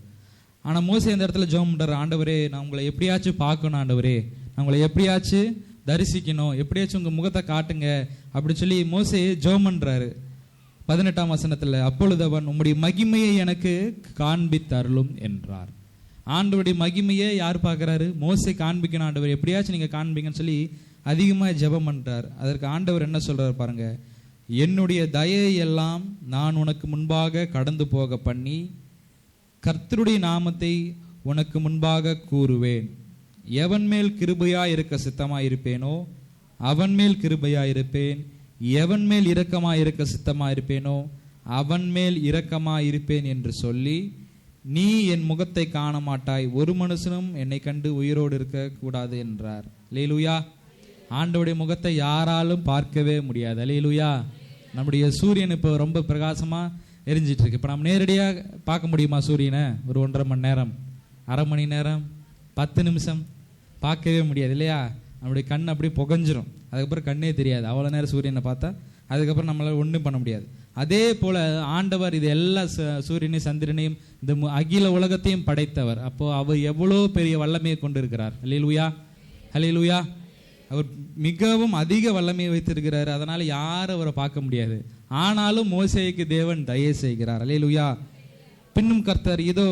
ஆனால் மோசே இந்த இடத்துல ஜெபம் பண்றார், ஆண்டவரே நான் உங்களை எப்படியாச்சும் பார்க்கணும், ஆண்டவரே நான் உங்களை எப்படியாச்சும் தரிசிக்கணும், எப்படியாச்சும் உங்க முகத்தை காட்டுங்க அப்படின்னு சொல்லி மோசே ஜெபம் பண்றாரு. 18ஆம் வசனத்துல, அப்பொழுது அவன் உம்முடைய மகிமையை எனக்கு காண்பித்தருளும் என்றார். ஆண்டவருடைய மகிமையை யார் பார்க்கிறாரு? மோசே காண்பிக்கணும், ஆண்டவர் எப்படியாச்சும் நீங்க காண்பிங்கன்னு சொல்லி அதிகமாக ஜெபம் பண்றார். அதற்கு ஆண்டவர் என்ன சொல்றாரு பாருங்க, என்னுடைய தயையை எல்லாம் நான் உனக்கு முன்பாக கடந்து போக பண்ணி கர்த்தருடைய நாமத்தை உனக்கு முன்பாக கூறுவேன். எவன் மேல் கிருபையா இருக்க சித்தமா இருப்பேனோ அவன் மேல் கிருபையா இருப்பேன், எவன் மேல் இரக்கமா இருக்க சித்தமா இருப்பேனோ அவன் மேல் இரக்கமா இருப்பேன் என்று சொல்லி நீ என் முகத்தை காண மாட்டாய், ஒரு மனுஷனும் என்னை கண்டு உயிரோடு இருக்க கூடாது என்றார். அல்லேலூயா. ஆண்டவருடைய முகத்தை யாராலும் பார்க்கவே முடியாது. அல்லேலூயா. நம்முடைய சூரியன் இப்போ ரொம்ப பிரகாசமா எரிஞ்சிட்டு இருக்கு. இப்போ நம்ம நேரடியாக பார்க்க முடியுமா சூரியனை? ஒரு 1.5 மணி நேரம், அரை மணி நேரம், 10 நிமிஷம் பார்க்கவே முடியாது இல்லையா? நம்முடைய கண் அப்படியே புகஞ்சிரும், அதுக்கப்புறம் கண்ணே தெரியாது. அவ்வளோ நேரம் சூரியனை பார்த்தா அதுக்கப்புறம் நம்மளால ஒன்றும் பண்ண முடியாது. அதே போல ஆண்டவர் இது எல்லா சூரியனையும் சந்திரனையும் இந்த அகில உலகத்தையும் படைத்தவர். அப்போ அவர் எவ்வளோ பெரிய வல்லமையை கொண்டிருக்கிறார். அல்லேலூயா அல்லேலூயா. அவர் மிகவும் அதிக வல்லமையை வைத்திருக்கிறார். அதனால யாரும் அவரை பார்க்க முடியாது. ஆனாலும் மோசேக்கு தேவன் தயை செய்கிறார். அல்லேலூயா. பின்னும் கர்த்தர், இதோ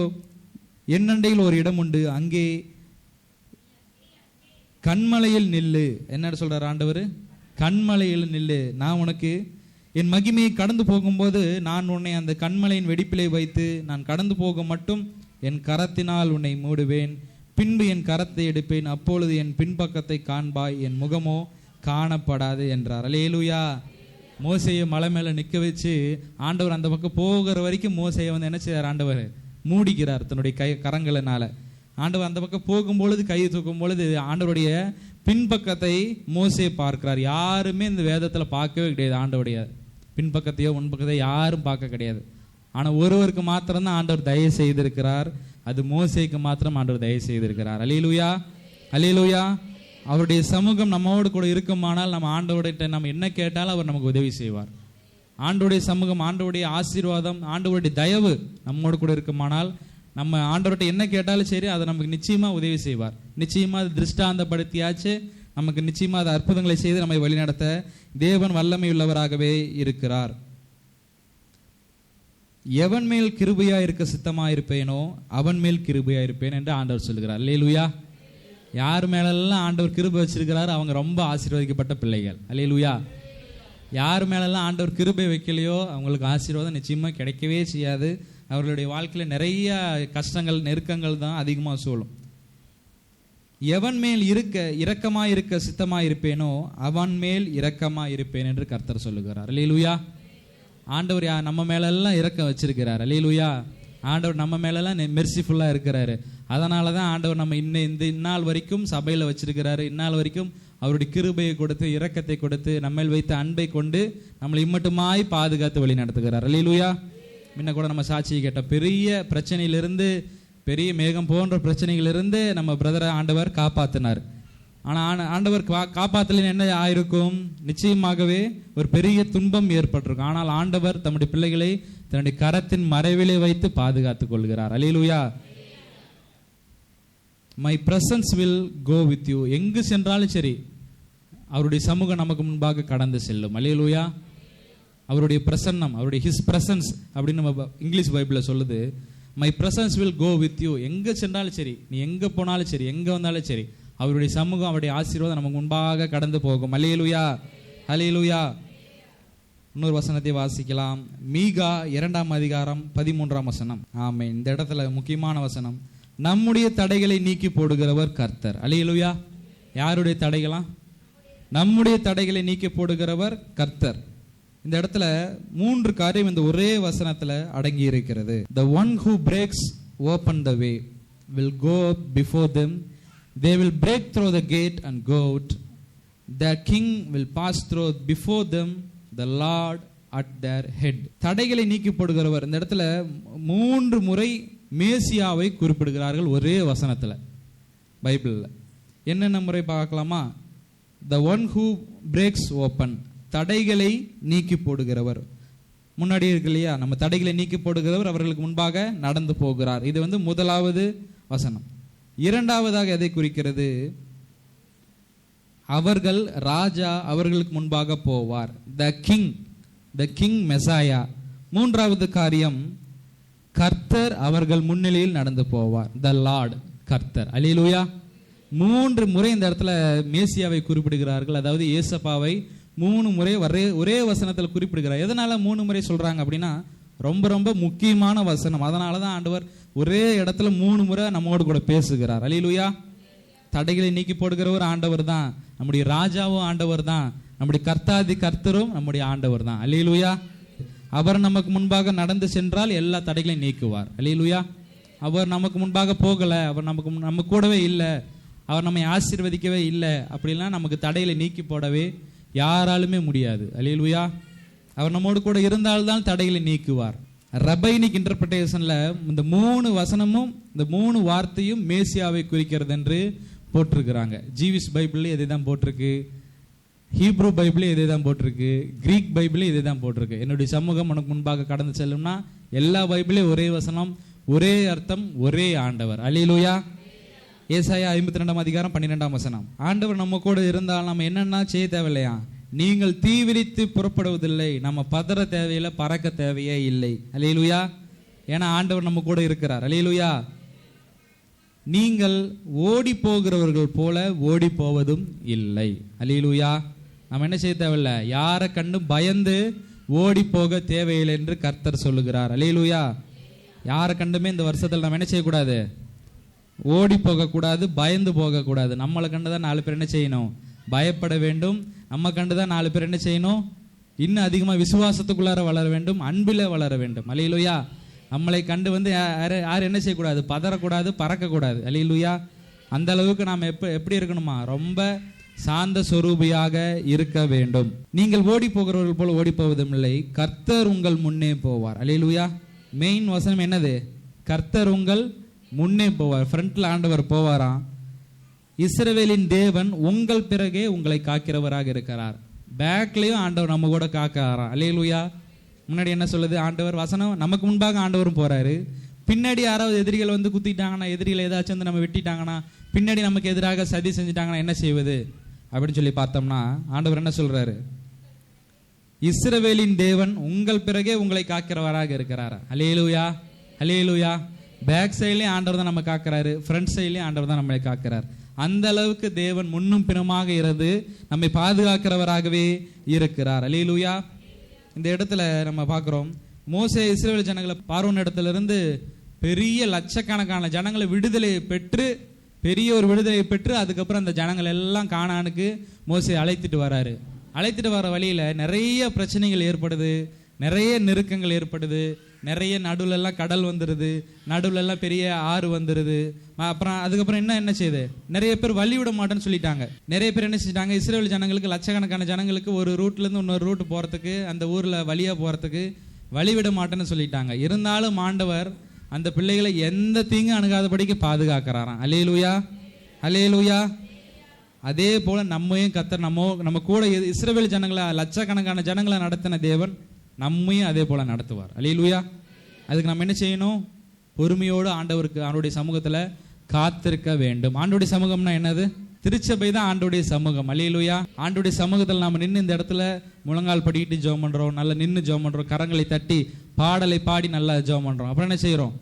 என்னண்டையில் ஒரு இடம் உண்டு, அங்கே கண்மலையில் நில்லு. என்ன சொல்றார் ஆண்டவர்? கண்மலையில் நில்லு, நான் உனக்கு என் மகிமையை கடந்து போகும்போது நான் உன்னை அந்த கண்மலையின் வெடிப்பிலே வைத்து நான் கடந்து போக மட்டும் என் கரத்தினால் உன்னை மூடுவேன். பின்பு என் கரத்தை எடுப்பேன், அப்பொழுது என் பின்பக்கத்தை காண்பாய், என் முகமோ காணப்படாது என்றார். அல்லேலூயா. மோசையை மலை மேலே நிற்க வச்சு ஆண்டவர் அந்த பக்கம் போகிற வரைக்கும் மோசையை வந்து என்ன செய்றார்? ஆண்டவர் மூடிக்கிறார் தன்னுடைய கரங்களினால. ஆண்டவர் அந்த பக்கம் போகும்பொழுது, கையை தூக்கும் பொழுது ஆண்டவருடைய பின்பக்கத்தை மோசையை பார்க்கிறார். யாருமே இந்த வேதத்தில் பார்க்கவே கிடையாது. ஆண்டவருடைய பின்பக்கத்தையோ முன்பக்கத்தையோ யாரும் பார்க்க கிடையாது. ஆனால் ஒருவருக்கு மாத்திரம்தான் ஆண்டவர் தயவு செய்திருக்கிறார். அது மோசேக்கு மாத்திரம் ஆண்டவர் தயவு செய்திருக்கிறார். அல்லேலூயா, அல்லேலூயா. அவருடைய சமூகம் நம்மோடு கூட இருக்குமானால் நம்ம ஆண்டவர்கிட்ட நம்ம என்ன கேட்டாலும் அவர் நமக்கு உதவி செய்வார். ஆண்டவருடைய சமூகம், ஆண்டவருடைய ஆசீர்வாதம், ஆண்டவருடைய தயவு நம்மோடு கூட இருக்குமானால் நம்ம ஆண்டவர்கிட்ட என்ன கேட்டாலும் சரி, அதை நமக்கு நிச்சயமாக உதவி செய்வார். நிச்சயமாக அது திருஷ்டாந்தப்படுத்தியாச்சு நமக்கு நிச்சயமாக அது அற்புதங்களை செய்து நம்மை வழிநடத்த தேவன் வல்லமை உள்ளவராகவே இருக்கிறார். எவன் மேல் கிருபையா இருக்க சித்தமா இருப்பேனோ அவன் மேல் கிருபையா இருப்பேன் என்று ஆண்டவர் சொல்லுகிறார். அல்லேலூயா. யார் மேலெல்லாம் ஆண்டவர் கிருபை வச்சிருக்கிறார் அவங்க ரொம்ப ஆசீர்வதிக்கப்பட்ட பிள்ளைகள். அல்லேலூயா. யார் மேலெல்லாம் ஆண்டவர் கிருபை வைக்கலையோ அவங்களுக்கு ஆசீர்வாதம் நிச்சயமா கிடைக்கவே செய்யாது. அவர்களுடைய வாழ்க்கையில நிறைய கஷ்டங்கள், நெருக்கங்கள் தான் அதிகமாக சூழும். எவன் மேல் இரக்கமா இருக்க சித்தமா இருப்பேனோ அவன் மேல் இரக்கமா இருப்பேன் என்று கர்த்தர் சொல்லுகிறார். அல்லேலூயா. ஆண்டவர் நம்ம மேலெல்லாம் இரக்கம் வச்சிருக்கிறார். அல்லேலூயா. ஆண்டவர் நம்ம மேலெல்லாம் மெர்சிஃபுல்லா இருக்கிறாரு. அதனால தான் ஆண்டவர் நம்ம இந்த இந்நாள் வரைக்கும் சபையில் வச்சிருக்கிறாரு. இந்நாள் வரைக்கும் அவருடைய கிருபையை கொடுத்து, இரக்கத்தை கொடுத்து, நம்மேல் வைத்த அன்பை கொண்டு நம்மளை இம்மட்டுமாய் பாதுகாத்து வழி நடத்துகிறார். அல்லேலூயா. முன்ன கூட நம்ம சாட்சியை கேட்ட பெரிய பிரச்சனையிலிருந்து, பெரிய மேகம் போன்ற பிரச்சனைகளிலிருந்து நம்ம பிரதரை ஆண்டவர் காப்பாத்தினார். ஆனால் ஆண்டவர் காப்பாத்தலின் என்ன ஆயிருக்கும்? நிச்சயமாகவே ஒரு பெரிய துன்பம் ஏற்பட்டிருக்கும். ஆனால் ஆண்டவர் தம்முடைய பிள்ளைகளை தன்னுடைய கரத்தின் மறைவிலே வைத்து பாதுகாத்துக் கொள்கிறார். Hallelujah. My presence will go with you. எங்கு சென்றாலும் சரி அவருடைய சமூகம் நமக்கு முன்பாக கடந்து செல்லும். அல்லேலூயா. அவருடைய பிரசன்னம், அவருடைய ஹிஸ் பிரசன்ஸ் அப்படின்னு நம்ம இங்கிலீஷ் பைபிளில் சொல்லுது. My presence will go with you. எங்கே சென்றாலும் சரி, நீ எங்கே போனாலும் சரி, எங்கே வந்தாலும் சரி, அவருடைய சமூகம், அவருடைய ஆசீர்வாதம் நமக்கு முன்பாக கடந்து போகும். அல்லேலூயா, அல்லேலூயா. இன்னொரு வசனத்தை வாசிக்கலாம். மீகா 2ஆம் அதிகாரம் 13ஆம் வசனம். ஆமென். இந்த இடத்துல முக்கியமான வசனம். நம்முடைய தடைகளை நீக்கி போடுகிறவர் கர்த்தர். அல்லேலூயா. யாருடைய தடைகளா? நம்முடைய தடைகளை நீக்கி போடுகிறவர் கர்த்தர். இந்த இடத்துல 3 காரியம் இந்த ஒரே வசனத்துல அடங்கி இருக்கிறது. The one who breaks open the way will go before them. They will break through the gate and go out. The king will pass through before them, the Lord at their head. தடைகளை நீக்கி போடுகிறவர். இந்த இடத்துல 3 முறை மேசியாவை குறிப்பிடுகிறார்கள் ஒரே வசனத்துல பைபிள்ல. என்னென்ன முறை பார்க்கலாமா? The one who breaks open, தடைகளை நீக்கி போடுகிறவர். முன்னாடி இருக்கு இல்லையா, நம்ம தடைகளை நீக்கி போடுகிறவர் அவர்களுக்கு முன்பாக நடந்து போகிறார். இது முதலாவது வசனம். இரண்டாவதாக எதை குறிக்கிறது? அவர்கள் ராஜா அவர்களுக்கு முன்பாக போவார். The king மெசாயா. மூன்றாவது காரியம், கர்த்தர் அவர்கள் முன்னிலையில் நடந்து போவார். த லார்ட், கர்த்தர். அல்லேலூயா. 3 முறை இந்த இடத்துல மேசியாவை குறிப்பிடுகிறார்கள். அதாவது ஏசப்பாவை 3 முறை ஒரே வசனத்தில் குறிப்பிடுகிறார். எதனால 3 முறை சொல்றாங்க அப்படின்னா, ரொம்ப ரொம்ப முக்கியமான வசனம். அதனால தான் ஆண்டவர் ஒரே இடத்துல 3 முறை நம்மோடு கூட பேசுகிறார். அல்லேலூயா. தடைகளை நீக்கி போடுகிறவர் ஆண்டவர் தான். நம்முடைய ராஜாவும் ஆண்டவர் தான். நம்முடைய கர்த்தாதி கர்த்தரும் நம்முடைய ஆண்டவர் தான். அல்லேலூயா. அவர் நமக்கு முன்பாக நடந்து சென்றால் எல்லா தடைகளையும் நீக்குவார். அல்லேலூயா. அவர் நமக்கு முன்பாக போகல, அவர் நம்ம கூடவே இல்லை, அவர் நம்மை ஆசீர்வதிக்கவே இல்லை அப்படிலாம் நமக்கு தடைகளை நீக்கி போடவே யாராலுமே முடியாது. அல்லேலூயா. அவர் நம்மோடு கூட இருந்தால்தான் தடைகளை நீக்குவார். ரபைனிக் இன்டர்பிரேஷன்ல இந்த 3 வசனமும் இந்த 3 வார்த்தையும் மேசியாவை குறிக்கிறது என்று போட்டிருக்கிறாங்க. ஜீவிஷ் பைபிள்ல இதை தான் போட்டிருக்கு, ஹீப்ரூ பைபிளே இதே தான் போட்டிருக்கு, கிரீக் பைபிளே இதே தான் போட்டிருக்கு. என்னுடைய சமூகம் உனக்கு முன்பாக கடந்து செல்லும்னா எல்லா பைபிளே ஒரே வசனம், ஒரே அர்த்தம், ஒரே ஆண்டவர். அல்லேலூயா. ஏசாயா 52ஆம் அதிகாரம் 12ஆம் வசனம். ஆண்டவர் நம்ம கூட இருந்தால் நம்ம என்னென்ன செய்ய தேவையில்லையா? நீங்கள் தீவிரித்து புறப்படுவதில்லை, நம்ம பதற தேவையில்லை, பறக்க தேவையே இல்லை. அல்லேலூயா. ஏன்னா ஆண்டவர் நம்ம கூட இருக்கிறார். அல்லேலூயா. நீங்கள் ஓடி போகிறவர்கள் போல ஓடி போவதும் இல்லை. அல்லேலூயா. நம்ம என்ன செய்ய தேவையில்லை, யாரை கண்டு பயந்து ஓடி போக தேவையில்லை என்று கர்த்தர் சொல்லுகிறார். அல்லேலூயா. யாரை கண்டுமே இந்த வருஷத்தில் நம்ம என்ன செய்யக்கூடாது? ஓடி போகக்கூடாது, பயந்து போகக்கூடாது. நம்மளை கண்டுதான் 4 பேர் என்ன செய்யணும்? பயப்பட வேண்டும். நம்ம கண்டுதான் 4 பேர் என்ன செய்யணும்? இன்னும் அதிகமாக விசுவாசத்துக்குள்ளார வளர வேண்டும், அன்பில் வளர வேண்டும். அல்லேலூயா. நம்மளை கண்டு யாரும் என்ன செய்யக்கூடாது? பதறக்கூடாது, பறக்கக்கூடாது. அல்லேலூயா. அந்த அளவுக்கு நாம் எப்படி இருக்கணுமா? ரொம்ப சாந்த சொரூபியாக இருக்க வேண்டும். நீங்கள் ஓடி போகிறவர்கள் போல ஓடி போவதும் இல்லை, கர்த்தர் உங்கள் முன்னே போவார். அல்லேலூயா. மெயின் வசனம் என்னது? கர்த்தர் உங்கள் முன்னே போவார். ஃப்ரண்ட்ல ஆண்டவர் போவாராம். இஸ்ரவேலின் தேவன் உங்கள் பிறகே உங்களை காக்கிறவராக இருக்கிறார். பேக்லயும் ஆண்டவர் நம்ம கூட காக்கிறாராம். அல்லேலூயா. முன்னாடி என்ன சொல்லுது ஆண்டவர் வசனம்? நமக்கு முன்பாக ஆண்டவரும் போறாரு. பின்னாடி யாராவது எதிரிகள் வந்து குத்திட்டாங்கன்னா, எதிரிகள் ஏதாச்சும் வந்து நம்ம வெட்டிட்டாங்கன்னா, பின்னாடி நமக்கு எதிராக சதி செஞ்சுட்டாங்கன்னா என்ன செய்வது அப்படின்னு சொல்லி பார்த்தோம்னா ஆண்டவர் என்ன சொல்றாரு? இஸ்ரவேலின் தேவன் உங்கள் பிறகே உங்களை காக்கிறவராக இருக்கிறார். அல்லேலூயா. அல்லேலூயா. பேக் சைட்லயும் ஆண்டவர் தான் நம்ம காக்கிறாரு, ஃப்ரண்ட் சைட்லயும் ஆண்டவர் தான் நம்மளை காக்கிறார். அந்த அளவுக்கு தேவன் முன்னும் பின்னுமாக இருந்து நம்மை பாதுகாக்கிறவராகவே இருக்கிறார். அல்லேலூயா. இந்த இடத்துல நம்ம பார்க்கிறோம், மோசே இஸ்ரவேல் ஜனங்களை பார்வோன் இடத்துல இருந்து பெரிய லட்சக்கணக்கான ஜனங்களை விடுதலை பெற்று, பெரிய ஒரு விடுதலை பெற்று, அதுக்கப்புறம் அந்த ஜனங்கள் எல்லாம் கானானுக்கு மோசே அழைத்துட்டு வராரு. அழைத்துட்டு வர வழியில நிறைய பிரச்சனைகள் ஏற்படுது, நிறைய நெருக்கங்கள் ஏற்படுது, நிறைய நடுவுல எல்லாம் கடல் வந்துடுது, நடுவுல எல்லாம் பெரிய ஆறு வந்துடுது. அப்புறம் அதுக்கப்புறம் என்ன செய்யுது? நிறைய பேர் வழி விட மாட்டேன்னு சொல்லிட்டாங்க. நிறைய பேர் என்ன செஞ்சிட்டாங்க? இஸ்ரவேல் ஜனங்களுக்கு, லட்சக்கணக்கான ஜனங்களுக்கு ஒரு ரூட்ல இருந்து இன்னொரு ரூட் போறதுக்கு, அந்த ஊர்ல வழியா போறதுக்கு வழி விட மாட்டேன்னு சொல்லிட்டாங்க. இருந்தாலும் ஆண்டவர் அந்த பிள்ளைகளை எந்த தீங்கு அணுகாதபடிக்கு பாதுகாக்கிறாராம். அல்லேலூயா. அல்லேலூயா. அதே போல நம்மையும் கர்த்தர் நம்ம கூட இஸ்ரவேல் ஜனங்களை, லட்சக்கணக்கான ஜனங்களை நடத்தின தேவன் நம்மையும் அதே போல நடத்துவார். அல்லேலூயா. அதுக்கு நம்ம என்ன செய்யணும்? பொறுமையோடு ஆண்டவருக்கு, ஆண்டோடைய சமூகத்துல காத்திருக்க வேண்டும். ஆண்டோடைய சமூகம்னா என்னது? திருச்சபை தான் ஆண்டோடைய சமூகம். அல்லேலூயா. ஆண்டோடைய சமூகத்தில் நாம நின்று இந்த இடத்துல முழங்கால் படிக்கிட்டு ஜெபம் பண்றோம், நல்லா நின்று ஜெபம் பண்றோம், கரங்களை தட்டி பாடலை பாடி நல்லா ஜெபம் பண்றோம். அப்புறம் என்ன செய்யறோம்?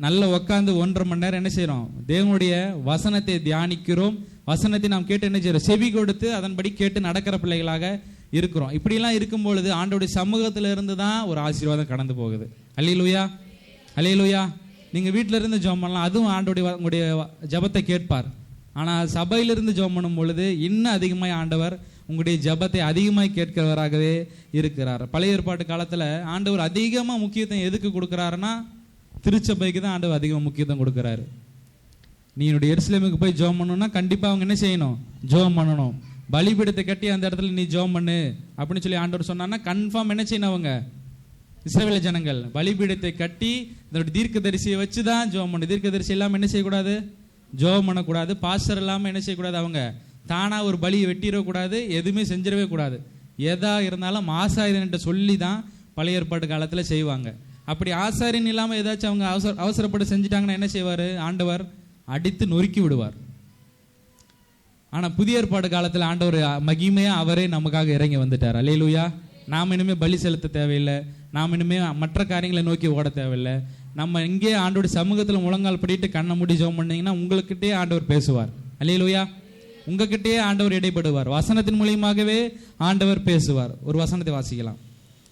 நல்லா உட்காந்து 1.5 மணி நேரம் என்ன செய்யறோம்? தேவனுடைய வசனத்தை தியானிக்கிறோம். வசனத்தை நாம் கேட்டு என்ன செய்யறோம்? செவி கொடுத்து அதன்படி கேட்டு நடக்கிற பிள்ளைகளாக இருக்கிறோம். இப்படிலாம் இருக்கும் பொழுது ஆண்டோடைய சமூகத்துல இருந்து தான் ஒரு ஆசீர்வாதம் கடந்து போகுது. அல்லேலூயா. அல்லேலூயா. நீங்க வீட்டில இருந்து ஜெபம் பண்ணலாம், அதுவும் உங்களுடைய ஜெபத்தை கேட்பார். ஆனால் சபையிலிருந்து ஜெபம் பண்ணும் பொழுது இன்னும் அதிகமாய் ஆண்டவர் உங்களுடைய ஜெபத்தை அதிகமாய் கேட்கிறவராகவே இருக்கிறார். பழைய ஏற்பாட்டு காலத்துல ஆண்டவர் அதிகமா முக்கியத்துவம் எதுக்கு கொடுக்கிறாருன்னா, திருச்சபைக்கு தான் ஆண்டவர் அதிகமாக முக்கியத்துவம் கொடுக்கிறாரு. நீ என்னுடைய எருசலேமுக்கு போய் ஜெபம் பண்ணணும்னா கண்டிப்பா அவங்க என்ன செய்யணும்? ஜெபம் பண்ணணும். பலிபீடத்தை கட்டி அந்த இடத்துல நீ ஜெபம் பண்ணு அப்படின்னு சொல்லி ஆண்டவர் சொன்னான்னா கன்ஃபார்ம் என்ன செய்யணும்? அவங்க இஸ்ரவேல் ஜனங்கள் பலிபீடத்தை கட்டி இதனுடைய தீர்க்கதரிசியை வச்சுதான் ஜெபம் பண்ணு. தீர்க்கதரிசி இல்லாம என்ன செய்யக்கூடாது? ஜெபம் பண்ணக்கூடாது. பாஸ்டர் இல்லாம என்ன செய்யக்கூடாது? அவங்க தானா ஒரு பலியை வெட்டிடக்கூடாது, எதுவுமே செஞ்சிடவே கூடாது. எதா இருந்தாலும் ஆசாரியன்ட்ட சொல்லி தான் பழைய ஏற்பாட்டு காலத்துல செய்வாங்க. அப்படி ஆசாரியன் இல்லாம ஏதாச்சும் அவங்க அவசரப்பட்டு செஞ்சுட்டாங்கன்னா என்ன செய்வாரு? ஆண்டவர் அடித்து நொறுக்கி விடுவார். ஆனா புதிய ஏற்பாடு காலத்துல ஆண்டவர் மகிமையா அவரே நமக்காக இறங்கி வந்துட்டார். அல்லேலூயா. நாம் இனிமே பலி செலுத்த தேவையில்லை, நாம் இனிமே மற்ற காரியங்களை நோக்கி ஓட தேவையில்லை. நம்ம இங்கே ஆண்டோட சமூகத்துல முழங்கால் படிட்டு கண்ணை மூடி ஜெபம் பண்ணீங்கன்னா உங்களுக்கிட்டே ஆண்டவர் பேசுவார். அல்லேலூயா. உங்ககிட்டயே ஆண்டவர் இடைப்படுவார். வசனத்தின் மூலியமாகவே ஆண்டவர் பேசுவார். ஒரு வசனத்தை வாசிக்கலாம்.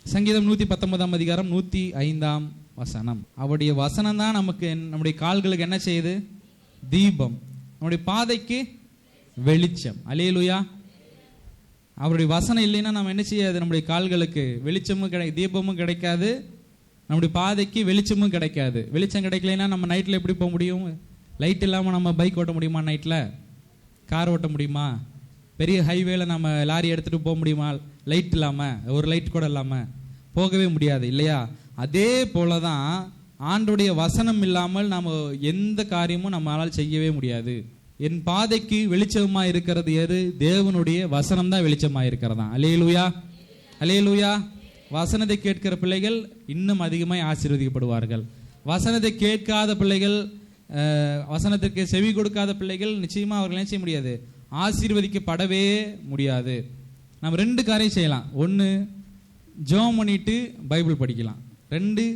சங்கீதம் 119 அதிகாரம் 105 வசனம். அவருடைய வசனம் தான் நமக்கு, நம்முடைய கால்களுக்கு என்ன செய்யுது? தீபம், நம்முடைய பாதைக்கு வெளிச்சம். அல்லேலூயா. அவருடைய வசனம் இல்லைன்னா நம்ம என்ன செய்யாது? நம்முடைய கால்களுக்கு வெளிச்சமும் தீபமும் கிடைக்காது, நம்முடைய பாதைக்கு வெளிச்சமும் கிடைக்காது. வெளிச்சம் கிடைக்கலைன்னா நம்ம நைட்டில் எப்படி போக முடியும்? லைட் இல்லாமல் நம்ம பைக் ஓட்ட முடியுமா? நைட்டில் கார் ஓட்ட முடியுமா? பெரிய ஹைவேல நம்ம லாரி எடுத்துகிட்டு போக முடியுமா? லைட் இல்லாமல், ஒரு லைட் கூட இல்லாமல் போகவே முடியாது இல்லையா? அதே போல தான் ஆண்டுடைய வசனம் இல்லாமல் நம்ம எந்த காரியமும் நம்மளால் செய்யவே முடியாது. என் பாதைக்கு வெளிச்சமா இருக்கிறது எது? தேவனுடைய வசனம் தான் வெளிச்சமா இருக்கிறதா. அல்லேலூயா. அல்லேலூயா. வசனத்தை கேட்கிற பிள்ளைகள் இன்னும் அதிகமாக ஆசீர்வதிக்கப்படுவார்கள். வசனத்தை கேட்காத பிள்ளைகள், வசனத்திற்கு செவி கொடுக்காத பிள்ளைகள் நிச்சயமா அவர்கள் என்ன செய்ய முடியாது? ஆசீர்வதிக்கப்படவே முடியாது. நம்ம 2 காரியம் செய்யலாம். 1, ஜெபம் பண்ணிட்டு பைபிள் படிக்கலாம். 2,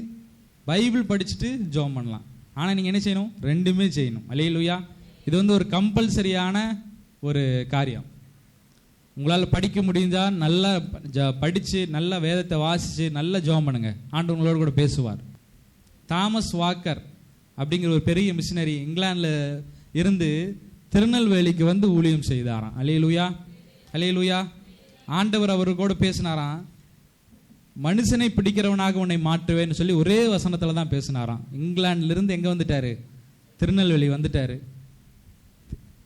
பைபிள் படிச்சுட்டு ஜெபம் பண்ணலாம். ஆனால் நீங்கள் என்ன செய்யணும்? 2மே செய்யணும். அல்லேலூயா. இது ஒரு கம்பல்சரியான ஒரு காரியம். உங்களால் படிக்க முடிஞ்சால் நல்லா படித்து நல்ல வேதத்தை வாசித்து நல்ல ஜெபம் பண்ணுங்க, ஆண்டவர் உங்களோட கூட பேசுவார். தாமஸ் வாக்கர் அப்படிங்கிற ஒரு பெரிய மிஷினரி இங்கிலாந்தில் இருந்து திருநெல்வேலிக்கு வந்து ஊழியம் செய்தாராம். அல்லேலூயா, அல்லேலூயா. ஆண்டவர் அவரு கூட பேசினாராம். மனுஷனை பிடிக்கிறவனாக உன்னை மாற்றுவேன்னு சொல்லி ஒரே வசனத்தில் தான் பேசினாராம். இங்கிலாந்துலேருந்து எங்கே வந்துட்டாரு? திருநெல்வேலி வந்துட்டாரு.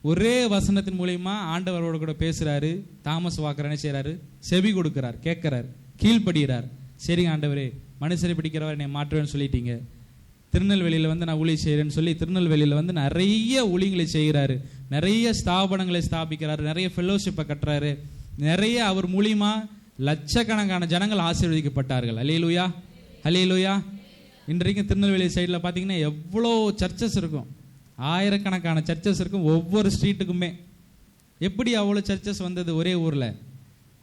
ஒரே வசனத்தின் மூலியமா ஆண்டவரோட கூட பேசுறாரு. தாமஸ் வாக்கர் என்ன செய்யறாரு? செவி கொடுக்கிறார், கேட்கிறார், கீழ்படுகிறார். சரிங்க ஆண்டவரே, மனுஷரை பிடிக்கிறவர் என்னை மாற்றுவேன்னு சொல்லிட்டீங்க, திருநெல்வேலியில் வந்து நான் ஊழியம் செய்கிறேன்னு சொல்லி திருநெல்வேலியில் வந்து நிறைய ஊழியங்களை செய்கிறாரு, நிறைய ஸ்தாபனங்களை ஸ்தாபிக்கிறாரு, நிறைய ஃபெல்லோஷிப்பை கட்டுறாரு. நிறைய அவர் மூலியமா லட்சக்கணக்கான ஜனங்கள் ஆசீர்வதிக்கப்பட்டார்கள். அல்லேலூயா, அல்லேலூயா. இன்றைக்கும் திருநெல்வேலி சைடில் பார்த்தீங்கன்னா எவ்வளோ சர்ச்சஸ் இருக்கும், ஆயிரக்கணக்கான சர்ச்சஸ் இருக்கும் ஒவ்வொரு ஸ்ட்ரீட்டுக்குமே. எப்படி அவ்வளோ சர்ச்சஸ் வந்தது ஒரே ஊரில்?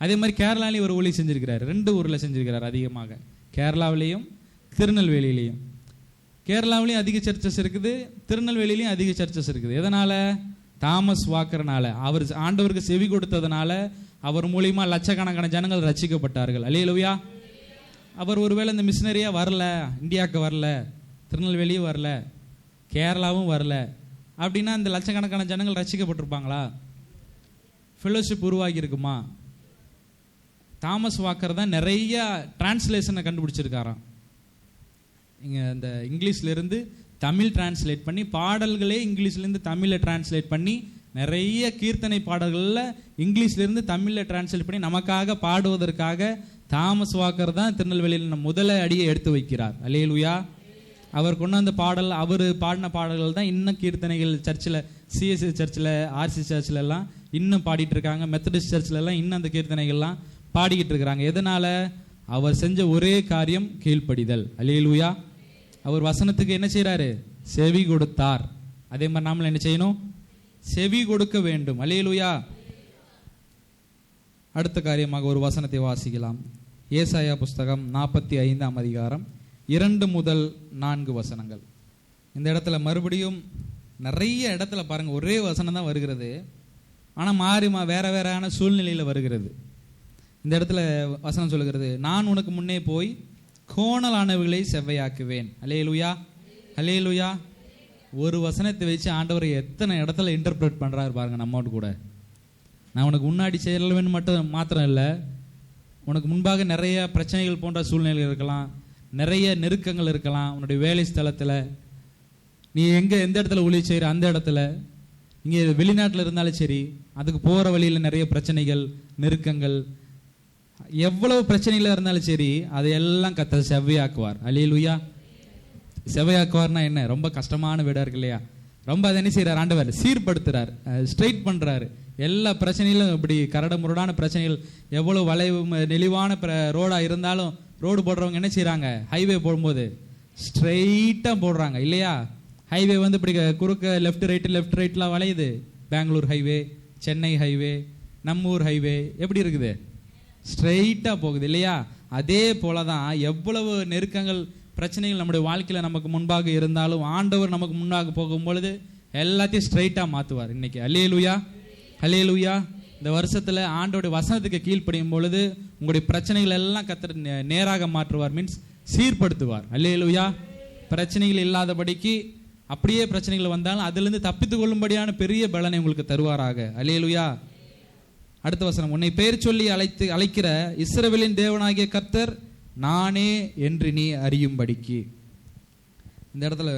அதே மாதிரி கேரளாலையும் ஒரு ஊழியம் செஞ்சிருக்கிறார், 2 ஊரில் செஞ்சிருக்கிறார் அதிகமாக, கேரளாவிலையும் திருநெல்வேலியிலையும். கேரளாவிலையும் அதிக சர்ச்சஸ் இருக்குது, திருநெல்வேலியிலையும் அதிக சர்ச்சஸ் இருக்குது. எதனால? தாமஸ் வாக்கர்னால. அவர் ஆண்டவருக்கு செவி கொடுத்ததுனால அவர் மூலியமா லட்சக்கணக்கான ஜனங்கள் ரட்சிக்கப்பட்டார்கள். அல்லேலூயா. அவர் ஒருவேளை இந்த மிஷினரியா வரல, இந்தியாவுக்கு வரல, திருநெல்வேலியும் வரல, கேரளாவும் வரல அப்படின்னா இந்த லட்சக்கணக்கான ஜனங்கள் ரட்சிக்கப்பட்டிருப்பாங்களா? ஃபெல்லோஷிப் உருவாகி இருக்குமா? தாமஸ் வாக்கர் தான் நிறைய டிரான்ஸ்லேஷனை கண்டுபிடிச்சிருக்காராம். இங்கே இந்த இங்கிலீஷ்லேருந்து தமிழ் டிரான்ஸ்லேட் பண்ணி, பாடல்களே இங்கிலீஷ்லேருந்து தமிழில் டிரான்ஸ்லேட் பண்ணி, நிறைய கீர்த்தனை பாடல்களில் இங்கிலீஷ்லேருந்து தமிழில் டிரான்ஸ்லேட் பண்ணி நமக்காக பாடுவதற்காக தாமஸ் வாக்கர் தான் திருநெல்வேலியில் முதல அடியை எடுத்து வைக்கிறார். அல்லேலூயா. அவர் கொண்டு வந்த பாடல், அவர் பாடின பாடல்கள் தான் இன்னும் கீர்த்தனைகள் சர்ச்சில், சிஎஸ்சி சர்ச்சில், ஆர்சி சர்ச்சில் எல்லாம் இன்னும் பாடிட்டு இருக்காங்க. மெத்தடிஸ்ட் சர்ச்சில் எல்லாம் இன்னும் அந்த கீர்த்தனைகள்லாம் பாடிக்கிட்டு இருக்கிறாங்க. எதனால? அவர் செஞ்ச ஒரே காரியம் கீழ்ப்படிதல். அல்லேலூயா. அவர் வசனத்துக்கு என்ன செய்யறாரு? செவி கொடுத்தார். அதே மாதிரி நாம என்ன செய்யணும்? செவி கொடுக்க வேண்டும். அல்லேலூயா. அடுத்த காரியமாக ஒரு வசனத்தை வாசிக்கலாம். ஏசாயா புஸ்தகம் 45ஆம் அதிகாரம் 2 முதல் 4 வசனங்கள். இந்த இடத்துல மறுபடியும் நிறைய இடத்துல பாருங்க ஒரே வசனம் தான் வருகிறது, ஆனால் மாறி வேற வேறான சூழ்நிலையில் வருகிறது. இந்த இடத்துல வசனம் சொல்லுகிறது, நான் உனக்கு முன்னே போய் கோணலானவைகளை செவ்வையாக்குவேன். அல்லேலூயா, அல்லேலூயா. ஒரு வசனத்தை வச்சு ஆண்டவர் எத்தனை இடத்துல இன்டர்பிரேட் பண்றாரு பாருங்க நம்மோடு கூட. நான் உனக்கு முன்னாடி செய்யலவேன்னு மாத்திரம் இல்லை, உனக்கு முன்பாக நிறைய பிரச்சனைகள் போன்ற சூழ்நிலைகள் இருக்கலாம், நிறைய நெருக்கங்கள் இருக்கலாம். உன்னுடைய வேலை ஸ்தலத்தில், நீ எந்த இடத்துல ஊழியம் செய்கிற அந்த இடத்துல, இங்கே வெளிநாட்டில் இருந்தாலும் சரி, அதுக்கு போகிற வழியில் நிறைய பிரச்சனைகள், நெருக்கங்கள், எவ்வளவு பிரச்சனைகள் இருந்தாலும் சரி, அதையெல்லாம் கர்த்தர் செவ்வையாக்குவார். அல்லேலூயா. செவ்வையாக்குவார்னா என்ன? ரொம்ப கஷ்டமான வீடாக இருக்கு இல்லையா, ரொம்ப அதை என்ன செய்கிறார்? ஆண்டவர் சீர்படுத்துறார், ஸ்ட்ரெயிட் பண்ணுறாரு. எல்லா பிரச்சனைகளும் இப்படி கரடு முரடான பிரச்சனைகள், எவ்வளோ வளைவு நெளிவான ரோடாக இருந்தாலும் ரோடு போடுறவங்க என்ன செய்கிறாங்க? ஹைவே போடும்போது ஸ்ட்ரெயிட்டாக போடுறாங்க இல்லையா? ஹைவே வந்து இப்படி குறுக்க லெஃப்ட் ரைட்லாம் வளையுது. பெங்களூர் ஹைவே, சென்னை ஹைவே, நம்ம ஊர் ஹைவே எப்படி இருக்குது? ஸ்ட்ரெயிட்டாக போகுது இல்லையா? அதே போல தான் எவ்வளவு நெருக்கங்கள், பிரச்சனைகள் நம்முடைய வாழ்க்கையில் நமக்கு முன்பாக இருந்தாலும் ஆண்டவர் நமக்கு முன்பாக போகும்பொழுது எல்லாத்தையும் ஸ்ட்ரெயிட்டாக மாற்றுவார். இன்னைக்கு அல்லேலூயா, அல்லேலூயா. இந்த வருஷத்தில் ஆண்டோடைய வசனத்துக்கு கீழ்ப்படியும் பொழுது உங்களுடைய பிரச்சனைகள் எல்லாம் கர்த்தர் நேராக மாற்றுவார், மீன்ஸ் சீர்படுத்துவார். அல்லேலூயா. பிரச்சனைகள் இல்லாதபடிக்கு, அப்படியே பிரச்சனைகள் வந்தாலும் அதிலிருந்து தப்பித்து கொள்ளும்படியான பெரிய பலனை உங்களுக்கு தருவாராக. அல்லேலூயா. அடுத்த வசனம், உன்னை பெயர் சொல்லி அழைக்கிற இஸ்ரவேலின் தேவனாகிய கர்த்தர் நானே என்று நீ அறியும்படிக்கு. இந்த இடத்துல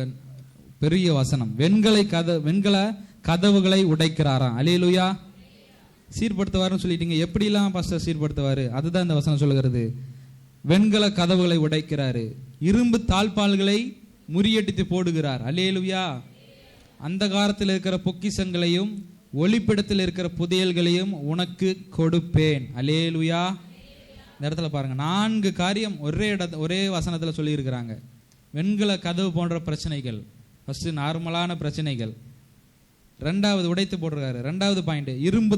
பெரிய வசனம், வெண்கல கதவுகளை உடைக்கிறாராம். அல்லேலூயா. சீர்படுத்துவார்னு சொல்லிட்டீங்க, எப்படிலாம் பாஸ்டர் சீர்படுத்துவாரு? அதுதான் இந்த வசனம் சொல்லுகிறது. வெண்கல கதவுகளை உடைக்கிறாரு, இரும்பு தாழ்பால்களை முறியடித்து போடுகிறார். அல்லேலூயா. அந்த காலத்தில் இருக்கிற பொக்கிஷங்களையும் ஒளிப்பிடத்தில் இருக்கிற புதையல்களையும் உனக்கு கொடுப்பேன். அல்லேலூயா. இந்த இடத்துல பாருங்க 4 காரியம் ஒரே வசனத்தில் சொல்லி இருக்கிறாங்க. வெண்கல கதவு போன்ற பிரச்சனைகள், ஃபர்ஸ்ட் நார்மலான பிரச்சனைகள், 2வது உடைத்து போடுறாரு. 2வது பாயிண்ட் இரும்பு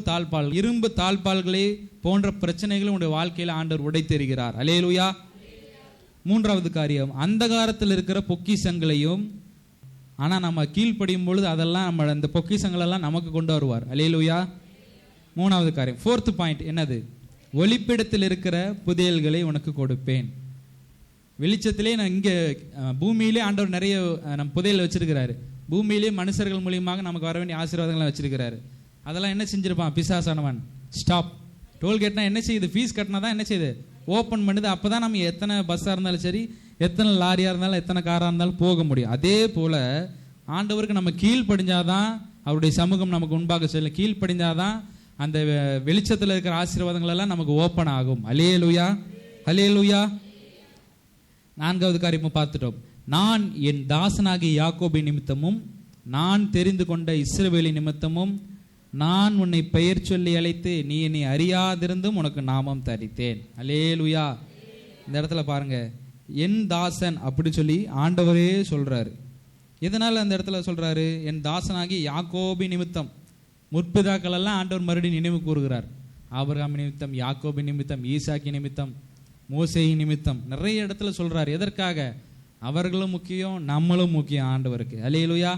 தாழ்பால்களே போன்ற பிரச்சனைகளும் உடைய வாழ்க்கையில் ஆண்டவர் உடைத்தெறிகிறார். அல்லேலூயா. 3வது காரியம், அந்த காலத்தில் இருக்கிற பொக்கிஷங்களையும், ஆனால் நம்ம கீழ்ப்படியும் பொழுது அதெல்லாம் நம்ம அந்த பொக்கிஷங்கள் எல்லாம் நமக்கு கொண்டு வருவார். அல்லேலூயா. மூணாவது காரியம், ஃபோர்த் பாயிண்ட் என்னது? ஒளிப்பிடத்தில் இருக்கிற புதையல்களை உனக்கு கொடுப்பேன். வெளிச்சத்திலே நான் இங்கே பூமியிலே ஆண்டவர் நிறைய நம்ம புதையல் வச்சிருக்கிறாரு. பூமியிலே மனுஷர்கள் மூலியமாக நமக்கு வர வேண்டிய ஆசீர்வாதங்களை வச்சிருக்கிறாரு. அதெல்லாம் என்ன செஞ்சிருப்பான் பிசாசானவன்? ஸ்டாப். டோல்கேட்னா என்ன செய்யுது? ஃபீஸ் கட்டினா தான் என்ன செய்யுது? ஓப்பன் பண்ணுது. அப்போ தான் நம்ம எத்தனை பஸ்ஸாக இருந்தாலும் சரி, எத்தனை லாரியாக இருந்தாலும், எத்தனை காராக இருந்தாலும் போக முடியும். அதே போல் ஆண்டவருக்கு நம்ம கீழ்ப்படிஞ்சாதான் அவருடைய சமூகம் நமக்கு முன்பாக செல்லும். கீழ்ப்படிஞ்சாதான் அந்த வெளிச்சத்தில் இருக்கிற ஆசீர்வாதங்கள் எல்லாம் நமக்கு ஓப்பன் ஆகும். அல்லேலூயா, அல்லேலூயா. நான்காவது காரியமும் பார்த்துட்டோம். நான் என் தாசனாகிய யாக்கோபின் நிமித்தமும் நான் தெரிந்து கொண்ட இஸ்ரவேலின் நிமித்தமும் நான் உன்னை பெயர் சொல்லி அழைத்து நீ என்னை அறியாதிருந்தும் உனக்கு நாமம் தரித்தேன். அல்லேலூயா. இந்த இடத்துல பாருங்க, என் தாசன் அப்படி சொல்லி ஆண்டவரே சொல்றாரு. எதனால அந்த இடத்துல சொல்றாரு? என் தாசனாகி யாக்கோபி நிமித்தம். முற்பிதாக்கள் எல்லாம் ஆண்டவர் மறுபடியும் நினைவு கூறுகிறார். ஆபிரகாம் நிமித்தம், யாக்கோபி நிமித்தம், ஈசாக்கி நிமித்தம், மோசேயின் நிமித்தம் நிறைய இடத்துல சொல்றாரு. எதற்காக? அவர்களும் முக்கியம், நம்மளும் முக்கியம் ஆண்டவருக்கு. அல்லேலூயா.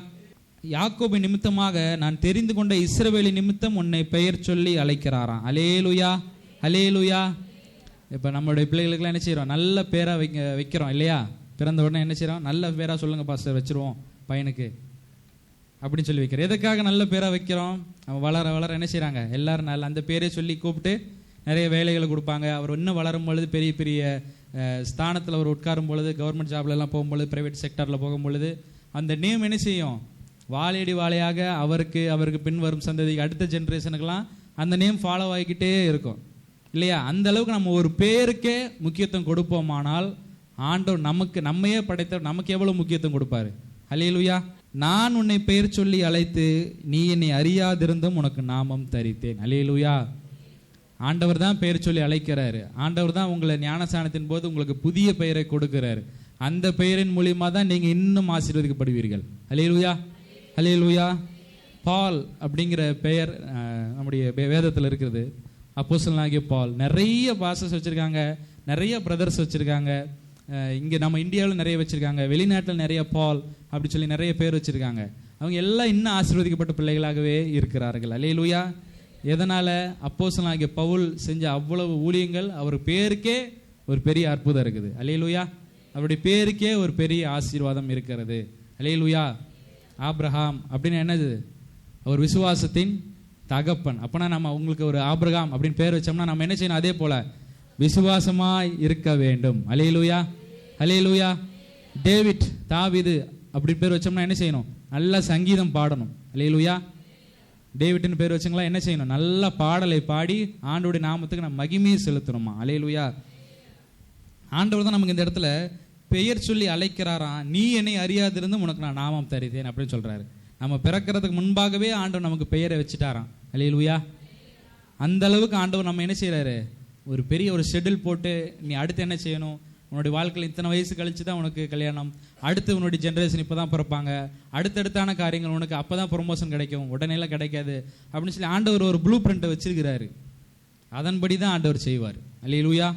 யாக்கோபு நிமித்தமாக நான் தெரிந்து கொண்ட இஸ்ரவேலி நிமித்தம் உன்னை பெயர் சொல்லி அழைக்கிறாராம். அல்லேலூயா, அல்லேலூயா. இப்போ நம்மளுடைய பிள்ளைகளுக்கெல்லாம் என்ன செய்கிறோம்? நல்ல பேரா வைக்கிறோம் இல்லையா? பிறந்த உடனே என்ன செய்கிறோம்? நல்ல பேரா சொல்லுங்க பாஸ்டர் வச்சிருவோம் பையனுக்கு அப்படின்னு சொல்லி வைக்கிறோம். எதுக்காக நல்ல பேரா வைக்கிறோம்? அவன் வளர வளர என்ன செய்கிறாங்க? எல்லாரும் நல்ல அந்த பேரை சொல்லி கூப்பிட்டு நிறைய வேலைகளை கொடுப்பாங்க. அவர் இன்னும் வளரும் பொழுது, பெரிய பெரிய ஸ்தானத்தில் அவர் உட்காரும் பொழுது, கவர்மெண்ட் ஜாப்லலாம் போகும்பொழுது, ப்ரைவேட் செக்டரில் போகும்பொழுது அந்த நேம் என்ன செய்யும்? வாழையடி வாழையாக அவருக்கு பின் வரும் சந்ததிக்கு, அடுத்த ஜென்ரேஷனுக்கெல்லாம் அந்த நேம் ஃபாலோ ஆகிக்கிட்டே இருக்கும் இல்லையா? அந்த அளவுக்கு நம்ம ஒரு பேருக்கே முக்கியத்துவம் கொடுப்போமானால் ஆண்டவர் நம்மையே படைத்த நமக்கு எவ்வளவு முக்கியத்துவம் கொடுப்பாரு. அல்லேலூயா. நான் உன்னை பெயர் சொல்லி அழைத்து நீ என்னை அறியாதிருந்தும் உனக்கு நாமம் தரித்தேன். அல்லேலூயா. ஆண்டவர் தான் பெயர் சொல்லி அழைக்கிறாரு. ஆண்டவர் தான் உங்களை ஞானஸ்நானத்தின் போது உங்களுக்கு புதிய பெயரை கொடுக்கிறாரு. அந்த பெயரின் மூலியமா தான் நீங்க இன்னும் ஆசீர்வதிக்கப்படுவீர்கள். அல்லேலூயா, அல்லேலூயா. பால் அப்படிங்கிற பெயர் நம்முடைய வேதத்தில் இருக்கிறது. அப்போஸ்தலனாகிய பால். நிறைய பாஸ்டர்ஸ் வச்சிருக்காங்க, நிறைய பிரதர்ஸ் வச்சிருக்காங்க. இங்கே நம்ம இந்தியாவில் நிறைய வச்சிருக்காங்க, வெளிநாட்டில் நிறைய பால் அப்படி சொல்லி நிறைய பேர் வச்சிருக்காங்க. அவங்க எல்லாம் இன்னும் ஆசீர்வதிக்கப்பட்ட பிள்ளைகளாகவே இருக்கிறார்கள். அல்லேலூயா. எதனால? அப்போஸ்தலனாகிய பவுல் செஞ்ச அவ்வளவு ஊழியங்கள், அவர் பேருக்கே ஒரு பெரிய அற்புதம் இருக்குது. அல்லேலூயா. அவருடைய பேருக்கே ஒரு பெரிய ஆசீர்வாதம் இருக்கிறது. அல்லேலூயா. ஆபிரகாம் அப்படின்னு என்னது? அவர் விசுவாசத்தின் தகப்பன். அப்பனா நம்ம உங்களுக்கு ஒரு ஆபிரகாம் அப்படின்னு பேர் வச்சோம்னா நம்ம என்ன செய்யணும்? அதே போல விசுவாசமாய் இருக்க வேண்டும். அல்லேலூயா, அல்லேலூயா. டேவிட், தாவீது அப்படி பேர் வச்சோம்னா என்ன செய்யணும்? நல்ல சங்கீதம் பாடணும். அல்லேலூயா. டேவிட்னு பேர் வச்சுங்களா என்ன செய்யணும்? நல்ல பாடலை பாடி ஆண்டவருடைய நாமத்துக்கு நம்ம மகிமையை செலுத்தணுமா. அல்லேலூயா. ஆண்டவர் தான் நமக்கு இந்த இடத்துல பெயர் சொல்லி அழைக்கிறாராம். நீ என்னை அறியாதிருந்து உனக்கு நான் நாமம் தருதேன் அப்படின்னு சொல்றாரு. நம்ம பிறக்கிறதுக்கு முன்பாகவே ஆண்டவர் நமக்கு பெயரை வச்சுட்டாராம். அல்லேலூயா. அந்த அளவுக்கு ஆண்டவர் நம்ம என்ன செய்யறாரு? ஒரு பெரிய ஒரு ஷெட்யூல் போட்டு நீ அடுத்து என்ன செய்யணும், உன்னுடைய வாழ்க்கையில் இத்தனை வயசு கழிச்சு தான் உனக்கு கல்யாணம், அடுத்து உன்னுடைய ஜென்ரேஷன் இப்போ தான் பிறப்பாங்க, அடுத்தடுத்தான காரியங்கள் உனக்கு அப்போ தான் ப்ரொமோஷன் கிடைக்கும், உடனேலாம் கிடைக்காது அப்படின்னு சொல்லி ஆண்டவர் ஒரு ப்ளூ பிரிண்ட்டை வச்சிருக்கிறாரு. அதன்படி தான் ஆண்டவர் செய்வார். அல்லேலூயா.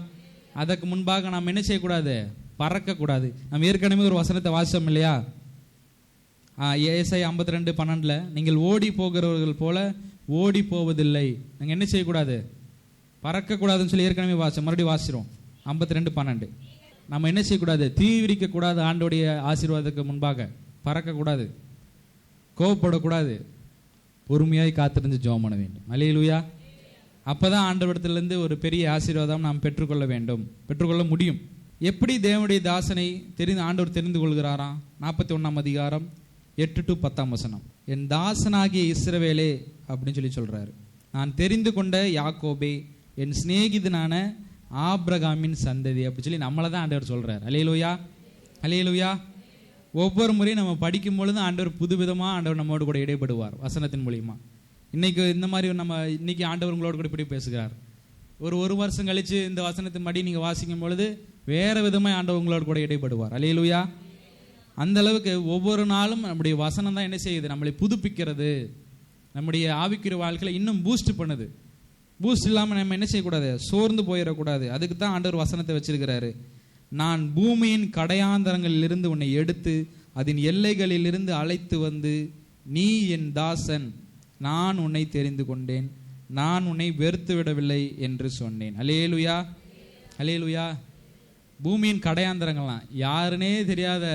அதற்கு முன்பாக நாம் என்ன செய்யக்கூடாது? பறக்கக்கூடாது. நம்ம ஏற்கனவே ஒரு வசனத்தை வாசிச்சோம் இல்லையா? ஏசாயா 52:12 நீங்கள் ஓடி போகிறவர்கள் போல ஓடி போவதில்லை. நாங்கள் என்ன செய்யக்கூடாது? பறக்கக்கூடாதுன்னு சொல்லி ஏற்கனவே வாசிச்சோம். மறுபடியும் வாசிக்கிறோம் 52:12. நம்ம என்ன செய்யக்கூடாது? தீவிரிக்கக்கூடாது. ஆண்டோடைய ஆசீர்வாதத்துக்கு முன்பாக பறக்கக்கூடாது, கோவப்படக்கூடாது, பொறுமையாய் காத்திருந்து ஜெபம் பண்ண வேண்டும். அல்லேலூயா. அப்போதான் ஆண்டவரிடத்திலிருந்து ஒரு பெரிய ஆசீர்வாதம் நாம் பெற்றுக்கொள்ள வேண்டும், பெற்றுக்கொள்ள முடியும். எப்படி தேவனுடைய தாசனை ஆண்டவர் தெரிந்து கொள்கிறாராம்? 41ஆம் அதிகாரம் 8-10 என் தாசனாகிய இஸ்ரவேலே அப்படின்னு சொல்லி சொல்றாரு. நான் தெரிந்து கொண்ட யாக்கோபே, என் சிநேகிதனான ஆபிரகாமின் சந்ததி அப்படி சொல்லி நம்மளை தான் ஆண்டவர் சொல்றாரு. அல்லேலூயா, அல்லேலூயா. ஒவ்வொரு முறையும் நம்ம படிக்கும் பொழுது ஆண்டவர் புதுவிதமாக ஆண்டவர் நம்மோடு கூட இடைப்படுவார் வசனத்தின் மூலியமா. இன்னைக்கு இந்த மாதிரி இன்னைக்கு ஆண்டவர் உங்களோடு கூட இப்படி பேசுகிறார். ஒரு வருஷம் கழிச்சு இந்த வசனத்தின் படி நீங்க வாசிக்கும் பொழுது வேற விதமாக ஆண்டவர் உங்களோடு கூட இடைப்படுவார். அல்லேலூயா. அந்த அளவுக்கு ஒவ்வொரு நாளும் நம்முடைய வசனம் தான் என்ன செய்யுது? நம்மளை புதுப்பிக்கிறது, நம்முடைய ஆவிக்குரிய வாழ்க்கையில இன்னும் பூஸ்ட் பண்ணுது. பூஸ்ட் இல்லாமல் நம்ம என்ன செய்யக்கூடாது? சோர்ந்து போயிடக்கூடாது. அதுக்கு தான் ஆண்டவர் வசனத்தை வச்சிருக்கிறாரு. நான் பூமியின் கடையாந்தரங்களிலிருந்து உன்னை எடுத்து அதன் எல்லைகளிலிருந்து அழைத்து வந்து நீ என் தாசன், நான் உன்னை தெரிந்து கொண்டேன், நான் உன்னை வெறுத்து விடவில்லை என்று சொன்னேன். அல்லேலூயா, அல்லேலூயா. பூமியின் கடையாந்தரங்கள்லாம் யாருன்னே தெரியாத,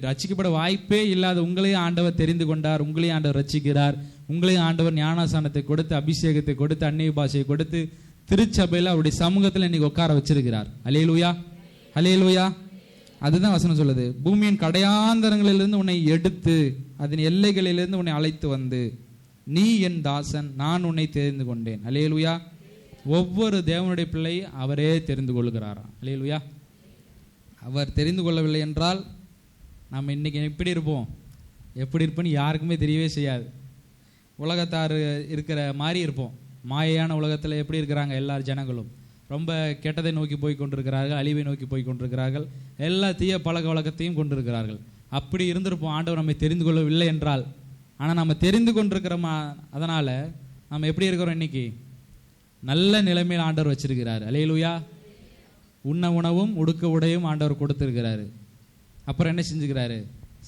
ரட்சிக்கப்பட வாய்ப்பே இல்லாத உங்களையும் ஆண்டவர் தெரிந்து கொண்டார், உங்களையும் ஆண்டவர் ரட்சிக்கிறார், உங்களையும் ஆண்டவர் ஞானசானத்தை கொடுத்து, அபிஷேகத்தை கொடுத்து, அந்நிய பாஷையை கொடுத்து, திருச்சபையில் அவருடைய சமூகத்தில் இன்னைக்கு உட்கார வச்சிருக்கிறார். அல்லேலூயா, அல்லேலூயா. அதுதான் வசனம் சொல்லுது, பூமியின் கடையாந்தரங்களிலிருந்து உன்னை எடுத்து அதன் எல்லைகளிலிருந்து உன்னை அழைத்து வந்து, நீ என் தாசன், நான் உன்னை தெரிந்து கொண்டேன். அல்லேலூயா. ஒவ்வொரு தேவனுடைய பிள்ளை அவரே தெரிந்து கொள்கிறாராம். அல்லேலூயா. அவர் தெரிந்து கொள்ளவில்லை என்றால் நம்ம இன்னைக்கு எப்படி இருப்போம், எப்படி இருப்போன்னு யாருக்குமே தெரியவே செய்யாது. உலகத்தார் இருக்கிற மாதிரி இருப்போம். மாயையான உலகத்தில் எப்படி இருக்கிறாங்க எல்லா ஜனங்களும், ரொம்ப கெட்டதை நோக்கி போய் கொண்டிருக்கிறார்கள், அழிவை நோக்கி போய் கொண்டிருக்கிறார்கள், எல்லா தீய பழக்க வழக்கத்தையும் கொண்டிருக்கிறார்கள். அப்படி இருந்திருப்போம் ஆண்டவர் நம்மை தெரிந்து கொள்ளவில்லை என்றால். ஆனால் நம்ம தெரிந்து கொண்டிருக்கிறோமா, அதனால் நம்ம எப்படி இருக்கிறோம், இன்னைக்கு நல்ல நிலைமையில் ஆண்டவர் வச்சிருக்கிறார். அல்லேலூயா. உண்ண உணவும் உடுக்க உடையும் ஆண்டவர் கொடுத்திருக்கிறாரு. அப்புறம் என்ன செஞ்சுக்கிறாரு,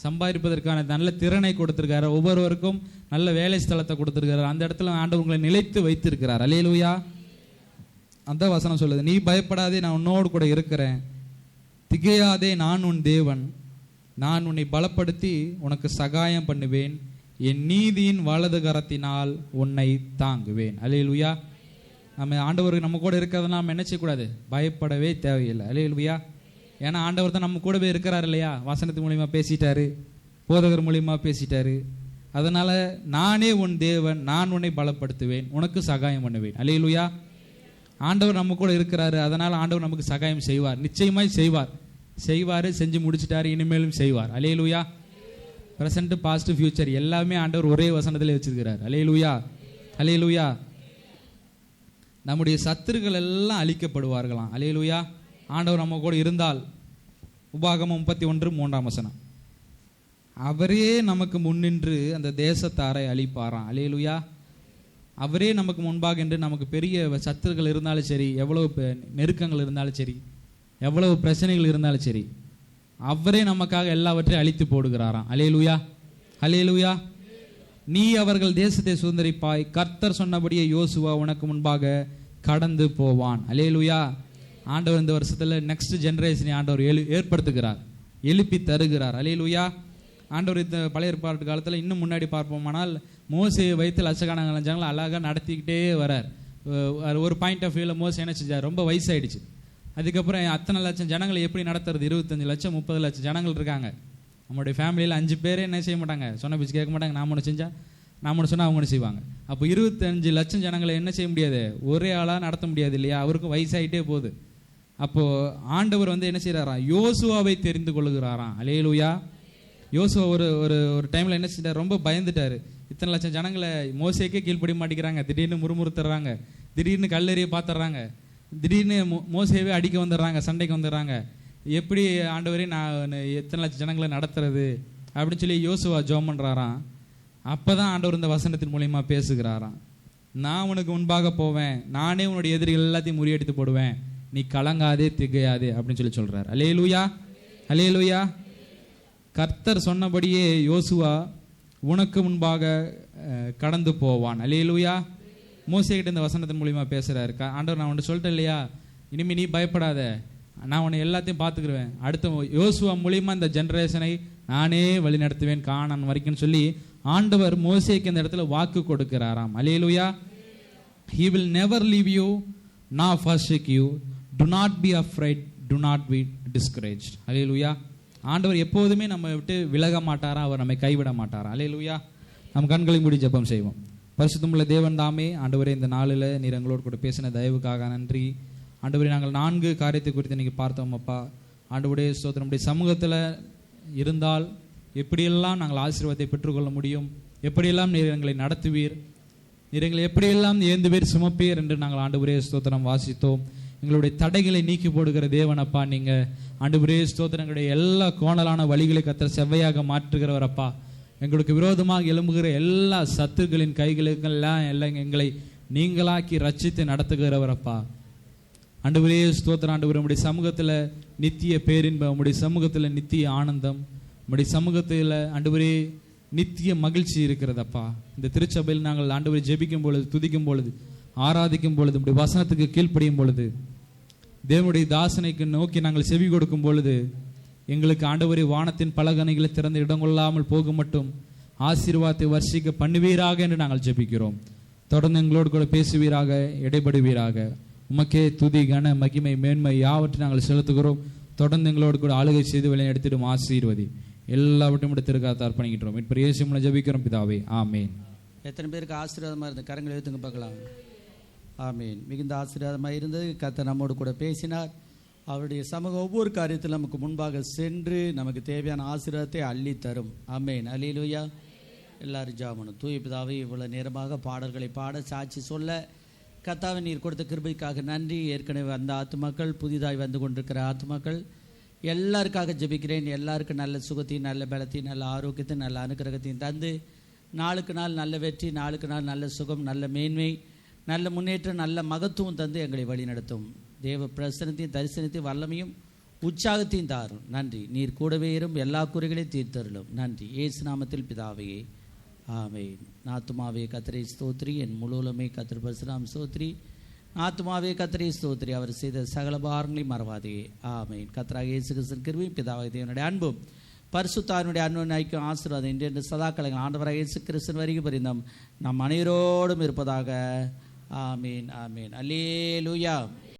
சம்பாதிப்பதற்கான நல்ல திறனை கொடுத்திருக்காரு, ஒவ்வொருவருக்கும் நல்ல வேலை ஸ்தலத்தை கொடுத்திருக்காரு, அந்த இடத்துல ஆண்டவர் உங்களை நிலைத்து வைத்திருக்கிறார். அல்லேலூயா. அந்த வசனம் சொல்லுது, நீ பயப்படாதே, நான் உன்னோடு கூட இருக்கிறேன், திகையாதே, நான் உன் தேவன், நான் உன்னை பலப்படுத்தி உனக்கு சகாயம் பண்ணுவேன், என் நீதியின் வலது கரத்தினால் உன்னை தாங்குவேன். அல்லேலூயா. நம்ம ஆண்டவருக்கு நம்ம கூட இருக்கிறதுனா நம்ம என்ன செய்யக்கூடாது, பயப்படவே தேவையில்லை. அல்லேலூயா. ஏன்னா ஆண்டவர் தான் நம்ம கூடவே இருக்கிறார் இல்லையா, வசனத்து மூலியமா பேசிட்டாரு, போதகர் மூலியமா பேசிட்டாரு. அதனால நானே உன் தேவன், நான் உன்னை பலப்படுத்துவேன், உனக்கு சகாயம் பண்ணுவேன். அல்லேலூயா. ஆண்டவர் நம்ம கூட இருக்கிறாரு, அதனால ஆண்டவர் நமக்கு சகாயம் செய்வார், நிச்சயமாய் செய்வார், செய்வார், செஞ்சு முடிச்சிட்டாரு, இனிமேலும் செய்வார். அல்லேலூயா. பிரசன்ட், பாஸ்ட், ஃபியூச்சர் எல்லாமே ஆண்டவர் ஒரே வசனத்திலே வச்சிருக்கிறார். அல்லேலூயா, அல்லேலூயா. நம்முடைய சத்துருக்கள் எல்லாம் அழிக்கப்படுவார்களாம். அல்லேலூயா. ஆண்டவர் நம்ம கூட இருந்தால், உபாகமம் 31:3 அவரே நமக்கு முன்னின்று அந்த தேசத்தாரை அழிப்பாராம். அல்லேலூயா. அவரே நமக்கு முன்பாக என்று நமக்கு பெரிய சத்துருக்கள் இருந்தாலும் சரி, எவ்வளவு நெருக்கங்கள் இருந்தாலும் சரி, எவ்வளவு பிரச்சனைகள் இருந்தாலும் சரி, அவரே நமக்காக எல்லாவற்றையும் அழித்து போடுகிறாராம். அல்லேலூயா, அல்லேலூயா. நீ அவர்கள் தேசத்தை சுதந்தரிப்பாய், கர்த்தர் சொன்னபடியே யோசுவா உனக்கு முன்பாக கடந்து போவான். அல்லேலூயா. ஆண்டவர் இந்த வருஷத்துல நெக்ஸ்ட் ஜெனரேஷனை ஆண்டவர் ஏற்படுத்துகிறார், எழுப்பி தருகிறார். அல்லேலூயா. ஆண்டவர் இந்த பழைய ஏற்பாட்டு காலத்தில் இன்னும் முன்னாடி பார்ப்போமானால், மோசையை வைத்து லட்சக்கணக்கான ஜனங்களை அழகாக நடத்திக்கிட்டே வரார். ஒரு பாயிண்ட் ஆஃப் வியூவில் மோசை என்ன செஞ்சார், ரொம்ப வயசாயிடுச்சு. அதுக்கப்புறம் அத்தனை லட்சம் ஜனங்களை எப்படி நடத்துறது, 25 லட்சம் 30 லட்சம் ஜனங்கள் இருக்காங்க. நம்மளுடைய ஃபேமிலியில் 5 பேரே என்ன செய்ய மாட்டாங்க, சொன்ன பிச்சு கேட்க மாட்டாங்க. நாம் ஒன்று செஞ்சால், நாம் ஒன்று சொன்னால் அவங்க ஒன்று செய்வாங்க. அப்போ 25 லட்சம் ஜனங்களை என்ன செய்ய முடியாது, ஒரே ஆளாக நடத்த முடியாது இல்லையா, அவருக்கும் வயசாகிட்டே போகுது. அப்போது ஆண்டவர் என்ன செய்கிறாராம், யோசுவாவை தெரிந்து கொள்ளுகிறாராம். அல்லேலூயா. யோசுவா ஒரு ஒரு டைமில் என்ன செஞ்சார், ரொம்ப பயந்துட்டார். இத்தனை லட்சம் ஜனங்களை மோசேக்கே கீழ்ப்படி மாட்டேங்கிறாங்க, திடீர்னு முறுமுறுத்துறாங்க, திடீர்னு கல்லெறிய பார்த்துட்றாங்க, திடீர்னு மோசேவே அடிக்க வந்துடுறாங்க, சண்டைக்கு வந்துடுறாங்க. எப்படி ஆண்டவரே நான் எத்தனை லட்சம் ஜனங்களை நடத்துறது அப்படின்னு சொல்லி யோசுவா ஜெபம் பண்ணுறாராம். அப்போ தான் ஆண்டவர் இந்த வசனத்தின் மூலியமாக பேசுகிறாராம். நான் உனக்கு முன்பாக போவேன், நானே உன்னுடைய எதிரிகள் எல்லாத்தையும் முறியடித்து போடுவேன், நீ கலங்காதே திகையாதே அப்படின்னு சொல்லி சொல்கிறார். அல்லேலூயா, அல்லேலூயா. கர்த்தர் சொன்னபடியே யோசுவா உனக்கு முன்பாக கடந்து போவான். அல்லேலூயா. மோசேக்கிட்ட இந்த வசனத்தின் மூலியமாக பேசுகிறாரு. ஆண்டவர் நான் உன்னை சொல்லிட்டேன் இல்லையா, இனிமேல் நீ பயப்படாத, நான் உன்னை எல்லாத்தையும் பார்த்துக்கிடுவேன், அடுத்த யோசுவா மூலியமாக இந்த ஜென்ரேஷனை நானே வழி நடத்துவேன் கானான் வரைக்கும் சொல்லி ஆண்டவர் மோசேக்கு இந்த இடத்துல வாக்கு கொடுக்கிறாராம். அல்லேலூயா. He will never leave you nor forsake you. Do not be afraid, do not be discouraged. அல்லேலூயா. ஆண்டவர் எப்போதுமே நம்ம விட்டு விலக மாட்டாரா, அவர் நம்மை கைவிட மாட்டாரா. அல்லேலூயா. நம் கண்களை மூடி ஜெபம் செய்வோம். பரிசுத்தமுள்ள தேவன் தாமே, ஆண்டவரே இந்த நாளில் நீர் எங்களோடு கூட பேசின தயவுக்காக நன்றி. ஆண்டவரே நாங்கள் 4 காரியத்தை குறித்து இன்னைக்கு பார்த்தோம் அப்பா. ஆண்டவரே ஸ்தோத்திரம். நம்முடைய சமூகத்தில் இருந்தால் எப்படியெல்லாம் நாங்கள் ஆசீர்வாதத்தை பெற்றுக்கொள்ள முடியும், எப்படியெல்லாம் நீர் எங்களை நடத்துவீர், நீர் எங்களை எப்படியெல்லாம் ஏந்துவீர் சுமப்பீர் என்று நாங்கள் ஆண்டவரே ஸ்தோத்திரம் வாசித்தோம். எங்களுடைய தடைகளை நீக்கி போடுகிற தேவன் அப்பா நீங்கள். ஆண்டவரே ஸ்தோத்திரம். எங்களுடைய எல்லா கோணலான வழிகளை கர்த்தர் செவ்வையாக மாற்றுகிறவர் அப்பா. எங்களுக்கு விரோதமாக எழும்புகிற எல்லா சத்துருக்களின் கைகளுக்கெல்லாம் எல்லாம் எங்களை நீங்களாக்கி ரட்சித்து நடத்துகிறவர் அப்பா. ஆண்டவரே ஸ்தோத்திரம். ஆண்டவரே உம்முடைய சமூகத்தில் நித்திய பேரின்பம், உம்முடைய சமூகத்தில் நித்திய ஆனந்தம், உம்முடைய சமூகத்தில் ஆண்டவரே நித்திய மகிழ்ச்சி இருக்கிறதப்பா. இந்த திருச்சபையில் நாங்கள் ஆண்டவரை ஜெபிக்கும் பொழுது, துதிக்கும் பொழுது, ஆராதிக்கும் பொழுது, இப்படி வசனத்துக்கு கீழ்ப்படியும் பொழுது, தேவனுடைய தாசனைக்கு நோக்கி நாங்கள் செவி கொடுக்கும் பொழுது, எங்களுக்கு ஆண்டவரை வானத்தின் பலகணிகளை திறந்து இடங்கொள்ளாமல் போக மட்டும் ஆசீர்வாதத்தை வர்ஷிக்க பண்ணுவீராக என்று நாங்கள் ஜெபிக்கிறோம். தொடர்ந்து எங்களோடு கூட பேசுவீராக, இடைபடுவீராக. உமக்கே துதி, கன, மகிமை, மேன்மை யாவற்றை நாங்கள் செலுத்துகிறோம். தொடர்ந்து எங்களோடு கூட ஆளுகை செய்து வழி எடுத்துடும் ஆசீர்வதி. எல்லாவற்றையும் திருக்காத்த அர்ப்பணிக்கின்றோம். இப்போ இயேசு மூலம் ஜெபிக்கிறோம் பிதாவே, ஆமேன். எத்தனை பேருக்கு ஆசீர்வாதமாக இருந்தது? கரங்களை எழுத்துங்க பார்க்கலாம். ஆமீன். மிகுந்த ஆசீர்வாதமாக இருந்தது. கர்த்தர் நம்மோடு கூட பேசினார். அவருடைய சமூகம் ஒவ்வொரு காரியத்தில் நமக்கு முன்பாக சென்று நமக்கு தேவையான ஆசீர்வாதத்தை அள்ளி தரும். ஆமேன். அல்லேலூயா. எல்லாரும் ஜெபம். தூய பிதாவே, இவ்வளோ நேரமாக பாடல்களை பாட, சாட்சி சொல்ல கர்த்தாவே நீர் கொடுத்த கிருபைக்காக நன்றி. ஏற்கனவே வந்த ஆத்துமாக்கள், புதிதாய் வந்து கொண்டிருக்கிற ஆத்துமாக்கள் எல்லாருக்காக ஜெபிக்கிறேன். எல்லாருக்கும் நல்ல சுகத்தையும், நல்ல பலத்தையும், நல்ல ஆரோக்கியத்தையும், நல்ல அனுக்கிரகத்தையும் தந்து நாளுக்கு நாள் நல்ல வெற்றி, நாளுக்கு நாள் நல்ல சுகம், நல்ல மேன்மை, நல்ல முன்னேற்றம், நல்ல மகத்துவம் தந்து எங்களை வழி நடத்தும். தேவ பிரசனத்தையும், தரிசனத்தையும், வல்லமையும், உற்சாகத்தையும் தாரும். நன்றி. நீர் கூடவே இரும். எல்லா குறைகளையும் தீர்த்தருளும். நன்றி. இயேசு நாமத்தில் பிதாவே, ஆமேன். நாத்துமாவே கர்த்தரை ஸ்தோத்திரி, என் முழுவலுமே கர்த்தர் பரிசுத்தம் ஸ்தோத்திரி. நாத்துமாவே கர்த்தரை ஸ்தோத்திரி, அவர் செய்த சகல பாரங்களையும் மறவாதே. ஆமேன். கர்த்தராகிய இயேசு கிறிஸ்துவின் கிருபையும், பிதாவாகிய தேவனுடைய அன்பும், பரிசுத்தாவினுடைய அன்பும் ஐக்கியம், ஆசீர்வாதம் இன்று சதாக்காலங்கள் ஆண்டவராகிய இயேசு கிறிஸ்துவின் வருகை பரிந்தும் நம் அனைவரோடும் இருப்பதாக. ஆமீன். ஆமீன். அல்லேலூயா.